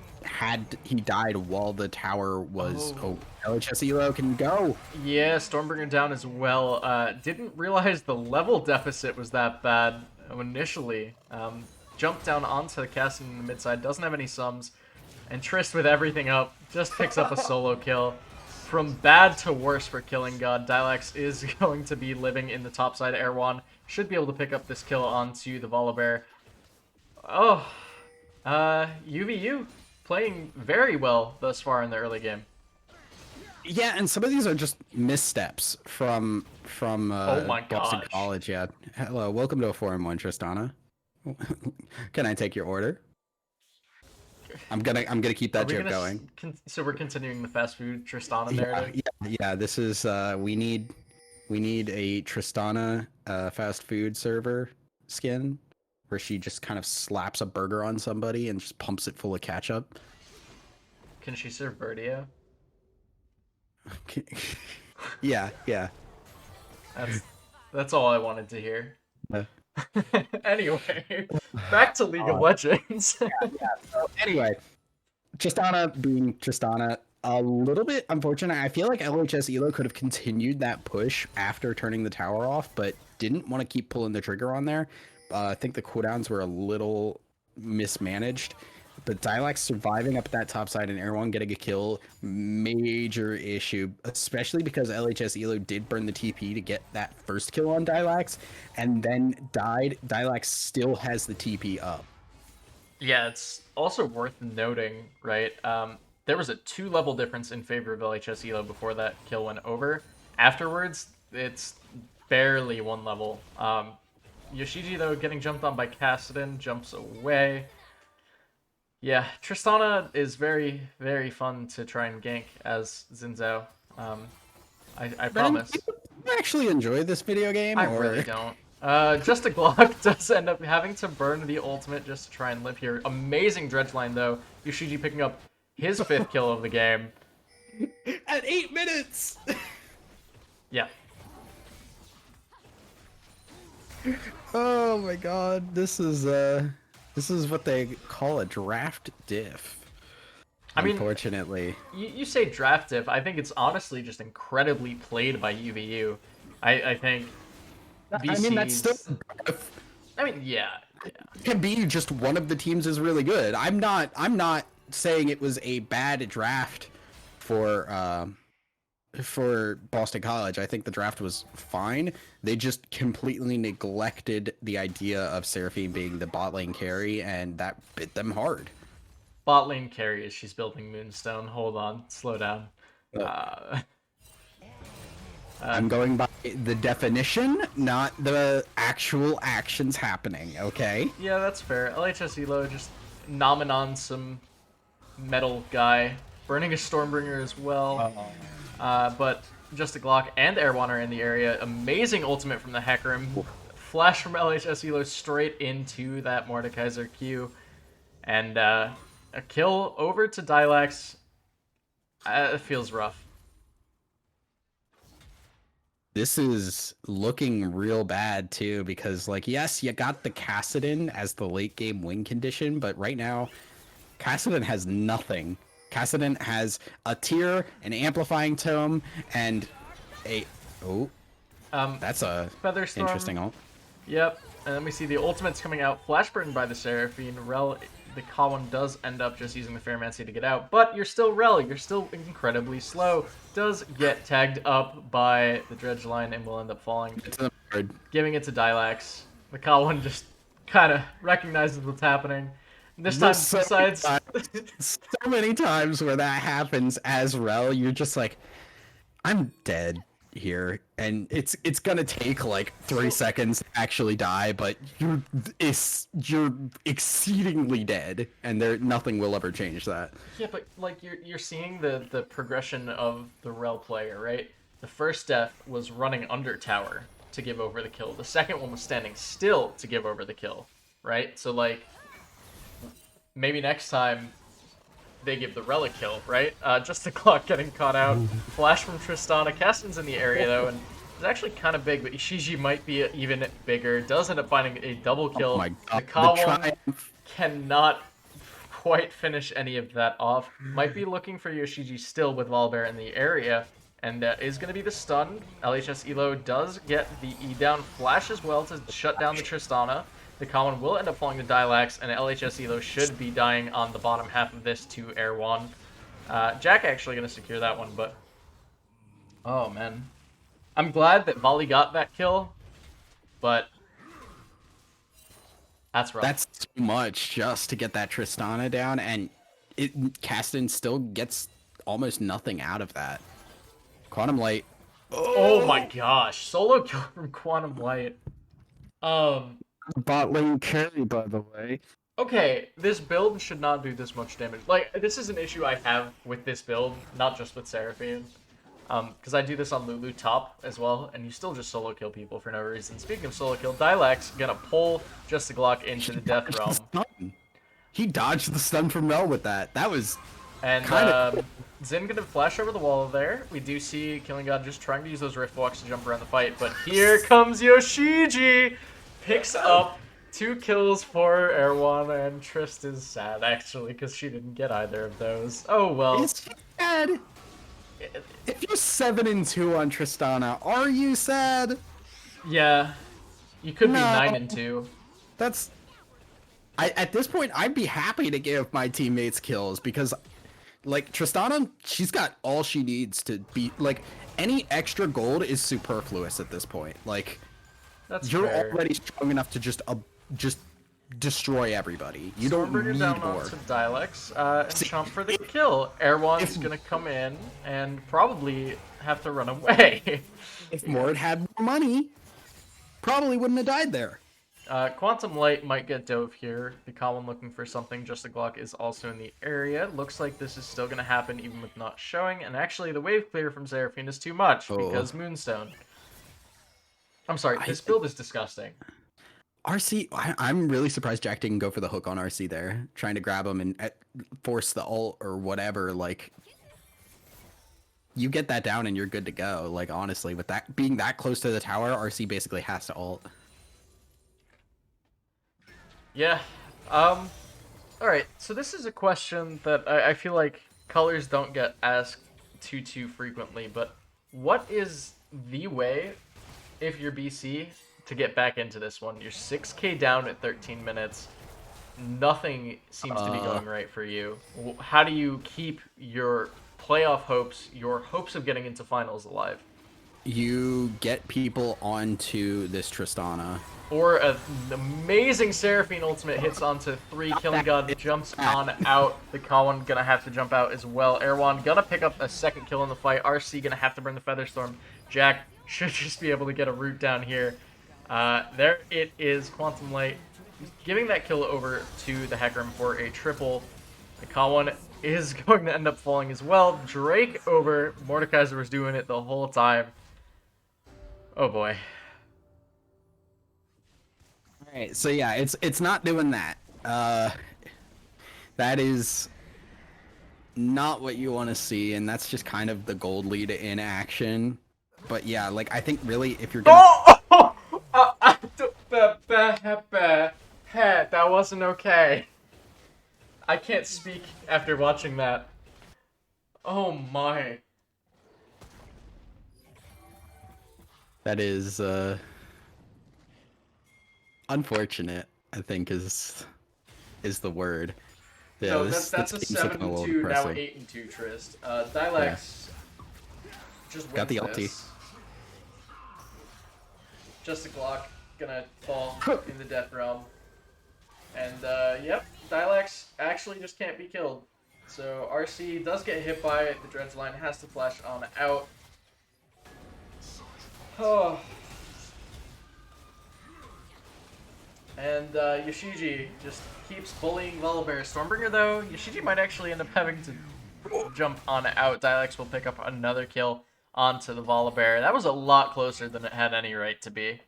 died while the tower was. Oh, LHS Elo can go. Yeah, Stormbringer down as well. Didn't realize the level deficit was that bad initially. Jumped down onto the casting in the mid side, doesn't have any sums, and Trist with everything up just picks up a solo kill. From bad to worse for Killing God, Dilax is going to be living in the top side. Erwan should be able to pick up this kill onto the Volibear. Oh, UVU playing very well thus far in the early game. Yeah, and some of these are just missteps from Oh my Boston gosh. College. Yeah. Hello, welcome to a 4-1, Tristana. Can I take your order? I'm gonna keep that joke going. So we're continuing the fast food Tristana narrative. Yeah. This is we need a Tristana fast food server skin where she just kind of slaps a burger on somebody and just pumps it full of ketchup. Can she serve Birdia? Yeah. That's all I wanted to hear. Yeah. Anyway, back to League of Legends. Yeah. So anyway, Tristana being Tristana, a little bit unfortunate. I feel like LHS Elo could have continued that push after turning the tower off, but didn't want to keep pulling the trigger on there. I think the cooldowns were a little mismanaged. But Dilax surviving up that top side and Erwan getting a kill, major issue, especially because LHS Elo did burn the TP to get that first kill on Dilax and then died. Dilax still has the TP up. Yeah, it's also worth noting, right? There was a 2-level difference in favor of LHS Elo before that kill went over. Afterwards, it's barely 1 level. Yoshiji, though, getting jumped on by Kassadin, jumps away. Yeah, Tristana is very, very fun to try and gank as Xin Zhao. I promise. I actually enjoy this video game. I really don't. Just a Glock does end up having to burn the ultimate just to try and live here. Amazing dredge line, though. Yoshiji picking up his 5th kill of the game. At 8 minutes! Yeah. Oh my god, this is what they call a draft diff. I mean, unfortunately. You say draft diff. I think it's honestly just incredibly played by UVU. I think VC's... I mean, that's still... I mean, yeah. It can be just one of the teams is really good. I'm not saying it was a bad draft for Boston College. I think the draft was fine. They just completely neglected the idea of Seraphine being the bot lane carry, and that bit them hard. Bot lane carry as she's building Moonstone. Hold on, slow down. I'm going by the definition, not the actual actions happening, okay? Yeah, that's fair. LHS Elo just nomming on some metal guy, burning a Stormbringer as well. But just a Glock and Erwan are in the area. Amazing ultimate from the Hecarim. Flash from LHS Elo straight into that Mordekaiser Q. And a kill over to Dilax. It feels rough. This is looking real bad too, because like, yes, you got the Kassadin as the late game win condition, but right now Kassadin has nothing. Kassadin has a tier, an amplifying tome, and a that's a Featherstorm. Interesting ult. Yep, and then we see the ultimates coming out. Flash burn by the Seraphine. Rel, the Kawan does end up just using the Fairmancy to get out, but you're still Rel. You're still incredibly slow. Does get tagged up by the dredge line and will end up falling. Giving it to Dilax. The Kawan just kind of recognizes what's happening. This time, besides... so many times where that happens as Rel, you're just like, I'm dead. here, and it's gonna take like 3 seconds to actually die, but you're exceedingly dead, and nothing will ever change that. Yeah, but like you're seeing the progression of the Rel player, right? The first death was running under tower to give over the kill. The second one was standing still to give over the kill, right? So like maybe next time they give the Rel a kill, right? Just the clock getting caught out. Flash from Tristana. Caston's in the area though, and it's actually kind of big, but Ishiji might be even bigger. Does end up finding a double kill. Oh my The god, Kawon cannot quite finish any of that off. Might be looking for Yoshiji still with Volibear in the area, and that is going to be the stun. LHS Elo does get the E down flash as well to shut down the Tristana. The Common will end up falling to Dilax, and LHS Elo should be dying on the bottom half of this to Erwan. Jack actually going to secure that one, but... Oh, man. I'm glad that Volley got that kill, but... That's rough. That's too much just to get that Tristana down, and Caston still gets almost nothing out of that. Quantum Light. Oh my gosh. Solo kill from Quantum Light. Bot lane carry, by the way. Okay, this build should not do this much damage. Like, this is an issue I have with this build, not just with Seraphine. Because I do this on Lulu top as well, and you still just solo kill people for no reason. Speaking of solo kill, Dilax gonna pull Just the Glock into the Death Realm. He dodged the stun from Mel with that. That was And kinda... Zin gonna flash over the wall there. We do see Killing God just trying to use those Rift Walks to jump around the fight, but here comes Yoshiji! Picks up 2 kills for Erwan, and Trist is sad, actually, because she didn't get either of those. Oh, well. It's sad. If you're 7-2 on Tristana, are you sad? Yeah. You could be 9-2. That's... at this point, I'd be happy to give my teammates kills, because, like, Tristana, she's got all she needs to be... Like, any extra gold is superfluous at this point. Like... That's You're fair. already strong enough to just destroy everybody. You don't need down more. onto Dilex, and chomp for the kill. Erwan's gonna come in and probably have to run away. If Mord had more money, probably wouldn't have died there. Quantum Light might get dove here. The Common looking for something. Just the Glock is also in the area. Looks like this is still gonna happen even with not showing. And actually, the wave clear from Seraphine is too much because Moonstone. I'm sorry, this build is disgusting. RC, I'm really surprised Jack didn't go for the hook on RC there, trying to grab him and force the ult or whatever. Like, you get that down and you're good to go. Like, honestly, with that being that close to the tower, RC basically has to ult. Yeah. Alright, so this is a question that I feel like colors don't get asked too frequently, but what is the way, if you're BC, to get back into this one? You're 6k down at 13 minutes. Nothing seems to be going right for you. How do you keep your playoff hopes, your hopes of getting into finals alive? You get people onto this Tristana. Or an amazing Seraphine ultimate hits onto 3, Killing God jumps on out. The Kawan gonna have to jump out as well. Erwan gonna pick up a second kill in the fight. RC gonna have to burn the Featherstorm. Jack should just be able to get a root down here. There it is, Quantum Light giving that kill over to the Hecarim for a triple. The Kawan is going to end up falling as well. Drake over. Mordekaiser was doing it the whole time. Oh boy. Alright, so yeah, it's not doing that. That is not what you want to see, and that's just kind of the gold lead in action. But yeah, like, I think really if you're gonna... That wasn't okay. I can't speak after watching that. Oh my. That is, unfortunate, I think is the word. Yeah, No, that's a 7-2, now 8-2 Trist. Dilax just got the wins ulti. this. Just a Glock gonna fall in the Death Realm. And, yep, Dilax actually just can't be killed. So RC does get hit by it. The Dredge line has to flash on out. Oh. And Yoshiji just keeps bullying Volibear. Stormbringer, though, Yoshiji might actually end up having to jump on out. Dilex will pick up another kill onto the Volibear. That was a lot closer than it had any right to be.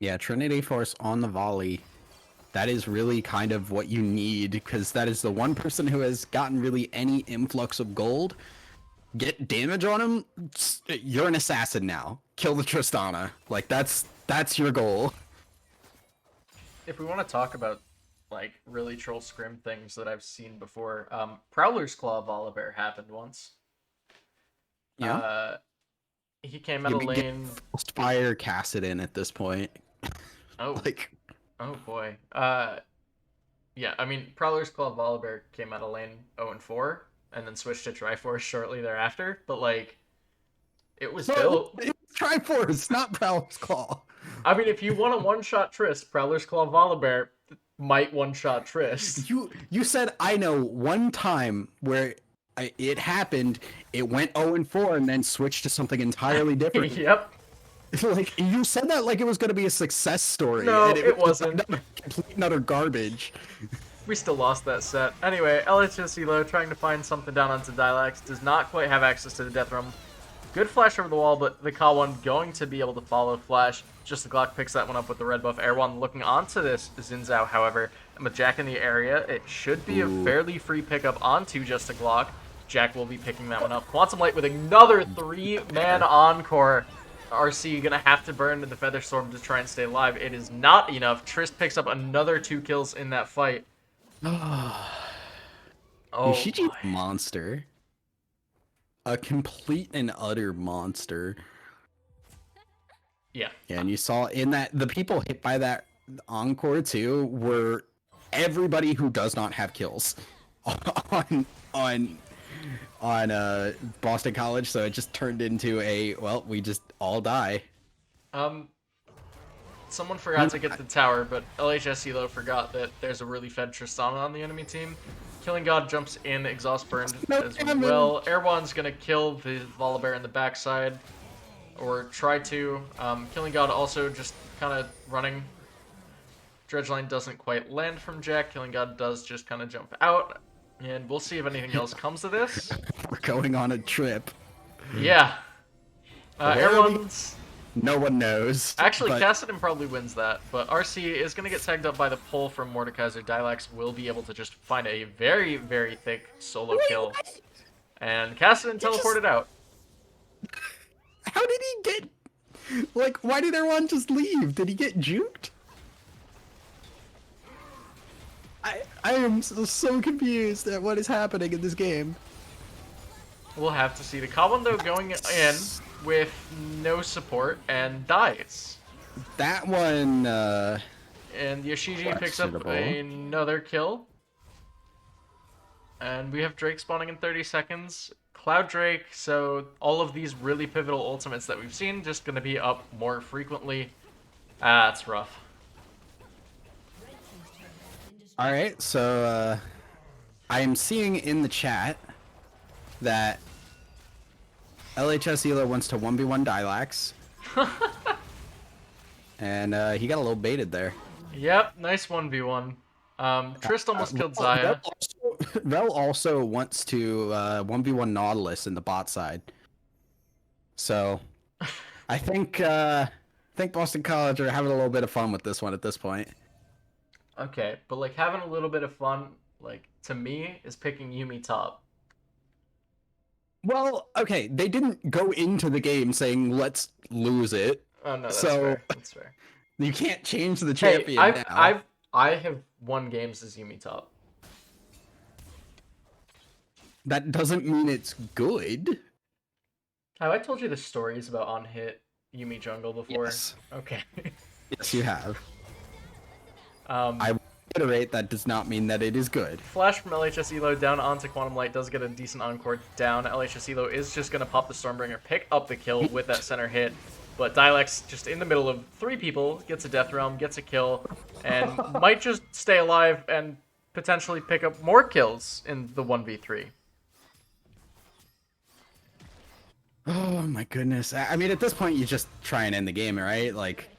Yeah, Trinity Force on the volley. That is really kind of what you need, because that is the one person who has gotten really any influx of gold. Get damage on him, you're an assassin now. Kill the Tristana. Like, that's your goal. If we want to talk about, like, really troll scrim things that I've seen before, Prowler's Claw Volibear happened once. Yeah. He came out of lane. Fire Cassidin at this point. Oh. Like. Oh boy. Yeah, I mean, Prowler's Claw Volibear came out of lane 0-4, and then switched to Triforce shortly thereafter, but, like, it was built... It was Triforce, not Prowler's Claw. I mean, if you want to one-shot Trist, Prowler's Claw Volibear might one-shot Trist. You said, I know one time where it happened, it went 0-4 and then switched to something entirely different. Yep. Like, you said that like it was going to be a success story. No, and it wasn't. Complete and utter garbage. We still lost that set. Anyway, LHS Elo trying to find something down onto Dilax. Does not quite have access to the Death Realm. Good flash over the wall, but the K1 going to be able to follow flash. Just the Glock picks that one up with the red buff. Air One looking onto this Zinzao, however. And with Jack in the area, it should be a fairly free pickup onto just a Glock. Jack will be picking that one up. Quantum Light with another 3-man encore. RC gonna have to burn the Feather Storm to try and stay alive. It is not enough. Trist picks up another 2 kills in that fight. Oh, Yoshiji's a monster. A complete and utter monster. Yeah. Yeah, and you saw in that the people hit by that encore too were everybody who does not have kills on Boston College, so it just turned into a, well, we just all die. Someone forgot to get the tower, but LHS Elo forgot that there's a really fed Tristana on the enemy team. Killing God jumps in, exhaust burned as well. Air One's gonna kill the Volibear in the backside, or try to. Killing God also just kind of running. Dredgeline doesn't quite land from Jack. Killing God does just kind of jump out. And we'll see if anything else comes of this. We're going on a trip. Yeah. Air One's... No one knows. Actually, but... Cassidin probably wins that, but RC is going to get tagged up by the pull from Mordekaiser. Dilax will be able to just find a very, very thick solo kill. And Cassidin teleported out. How did he get... Like, why did everyone just leave? Did he get juked? I am so confused at what is happening in this game. We'll have to see. The Goblin, though, going in with no support and dies. That one, And Yoshiji picks up another kill. And we have Drake spawning in 30 seconds. Cloud Drake, so all of these really pivotal ultimates that we've seen just going to be up more frequently. It's rough. Alright, so, I am seeing in the chat that LHS Elo wants to 1v1 Dilax. And, he got a little baited there. Yep, nice 1v1. Trist almost killed Zaya. Rel also wants to 1v1 Nautilus in the bot side. So, I think Boston College are having a little bit of fun with this one at this point. Okay, but like having a little bit of fun, like to me, is picking Yuumi top. Well, okay, they didn't go into the game saying let's lose it. Oh no, that's fair. That's fair. You can't change the champion now. I have won games as Yuumi top. That doesn't mean it's good. Have I told you the stories about on hit Yuumi jungle before? Yes. Okay. Yes, you have. I reiterate that does not mean that it is good. Flash from LHS Elo down onto Quantum Light does get a decent encore down. LHS Elo is just going to pop the Stormbringer, pick up the kill with that center hit. But Dilex, just in the middle of 3 people, gets a Death Realm, gets a kill, and might just stay alive and potentially pick up more kills in the 1v3. Oh my goodness. I mean, at this point, you just try and end the game, right? Like,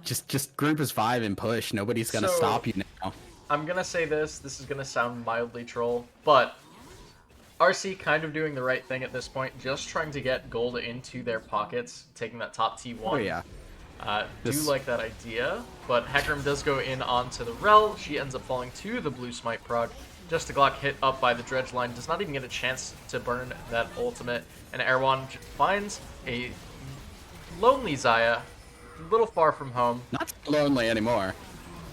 just group as 5 and push. Nobody's gonna So stop you now. I'm gonna say this. This is gonna sound mildly troll, but RC kind of doing the right thing at this point, just trying to get gold into their pockets, taking that top Oh T1. yeah. Do This like that idea, but Hecarim does go in onto the Rel. She ends up falling to the blue smite proc. Just a Glock hit up by the dredge line, does not even get a chance to burn that ultimate, and Erwan finds a lonely Xayah, a little far from home, not lonely anymore.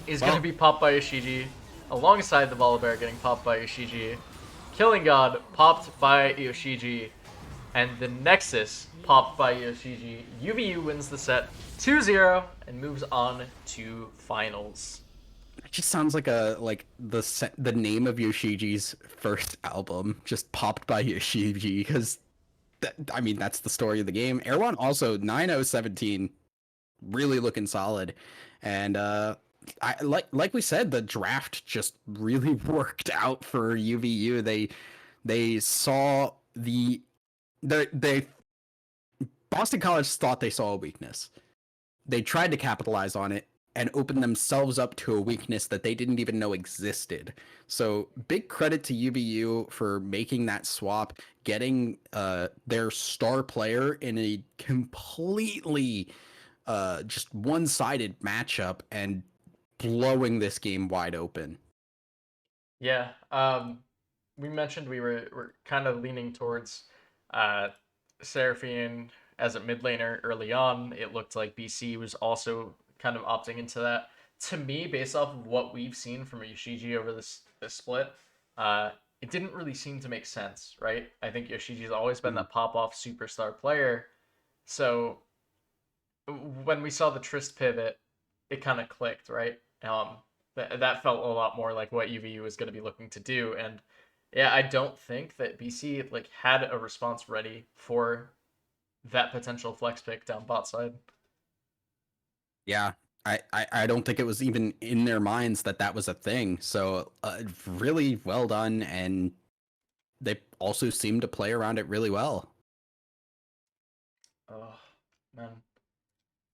is Well, going to be popped by Yoshiji, alongside the Volibear getting popped by Yoshiji. Killing God popped by Yoshiji, and the Nexus popped by Yoshiji. UVU wins the set 2-0 and moves on to finals. it just sounds like the name of Yoshiji's first album just popped by Yoshiji because I mean that's the story of the game. Erwan also 9-0-17, really looking solid, and I like we said, the draft just really worked out for UVU. They saw they Boston College thought they saw a weakness. They tried to capitalize on it and open themselves up to a weakness that they didn't even know existed. So big credit to UVU for making that swap, getting their star player in a completely just one-sided matchup and blowing this game wide open. Yeah, we mentioned we're kind of leaning towards uh, Seraphine as a mid laner early on. It looked like BC was also kind of opting into that. To me, based off of what we've seen from Yoshiji over this split, uh, it didn't really seem to make sense, right? I think Yoshiji's always been Mm. that pop off superstar player. So when we saw the Trist pivot, it kind of clicked, right? That felt a lot more like what UVU was going to be looking to do, and yeah, I don't think that BC like had a response ready for that potential flex pick down bot side. Yeah, I don't think it was even in their minds that that was a thing. So really well done, and they also seem to play around it really well. Oh man,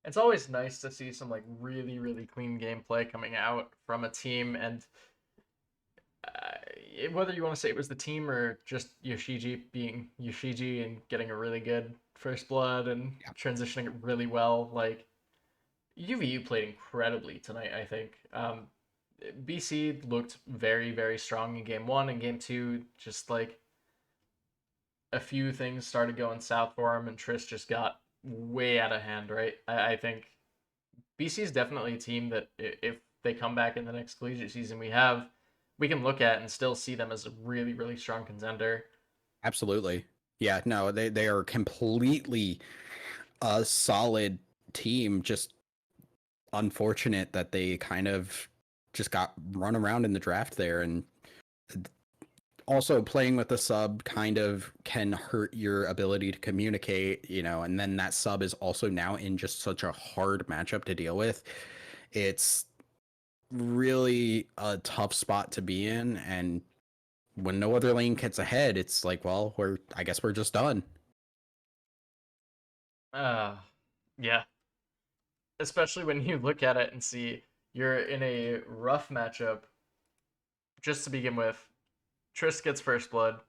it's always nice to see some like really clean gameplay coming out from a team, and whether you want to say it was the team or just Yoshiji being Yoshiji and getting a really good first blood and Yeah, transitioning it really well, like UVU played incredibly tonight. I think BC looked very strong in game one and game two. Just like a few things started going south for him, and Triss just got way out of hand. Right, I think BC is definitely a team that if they come back in the next collegiate season we can look at and still see them as a really strong contender. absolutely. Yeah, no, they are completely a solid team. Just unfortunate that they kind of just got run around in the draft there, and also playing with a sub kind of can hurt your ability to communicate, and then that sub is also now in just such a hard matchup to deal with. It's really a tough spot to be in, and when no other lane gets ahead, it's like, well, I guess we're just done. Uh yeah. Especially when you look at it and see you're in a rough matchup just to begin with. Triss gets first blood,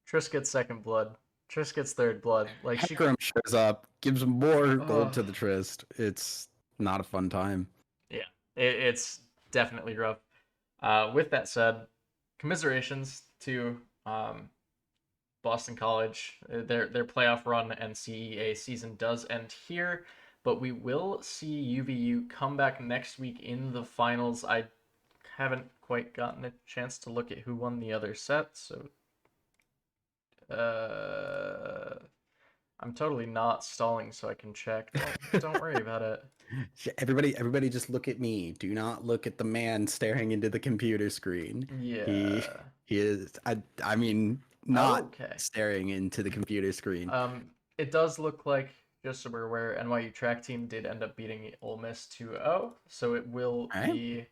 Triss gets second blood, Triss gets third blood. Like she Hecarim shows up, gives more gold oh to the Trist. It's not a fun time. yeah, it's definitely rough. With that said, commiserations to Boston College. Their playoff run and CEA season does end here, but we will see UVU come back next week in the finals. I haven't quite gotten a chance to look at who won the other set, so uh, I'm totally not stalling so I can check. Don't worry about it. Everybody just look at me. Do not look at the man staring into the computer screen. He Yeah. he is I mean not Okay. staring into the computer screen. It does look like, just so we're aware, NYU track team did end up beating Ole Miss 2-0, so it will All right. be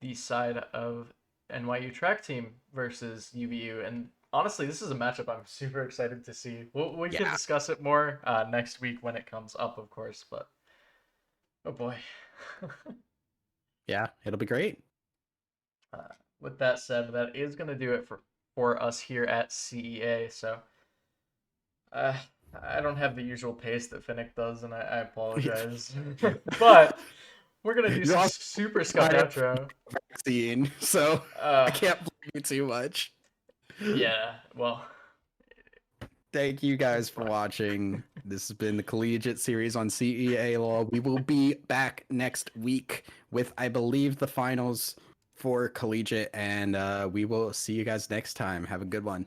the side of NYU track team versus UVU. And honestly, this is a matchup I'm super excited to see. We can Yeah. discuss it more next week when it comes up, of course. But oh boy. Yeah, it'll be great. With that said, that is gonna do it for us here at CEA. So uh, I don't have the usual pace that Finnick does, and I apologize. But we're gonna do You're some also super scuffed tired from outro. the vaccine, so I Uh, can't blame you too much. yeah. Well, Thank you guys it's for fine. watching. This has been the Collegiate series on CEA LoL. We will be back next week with, I believe, the finals for Collegiate, and we will see you guys next time. Have a good one.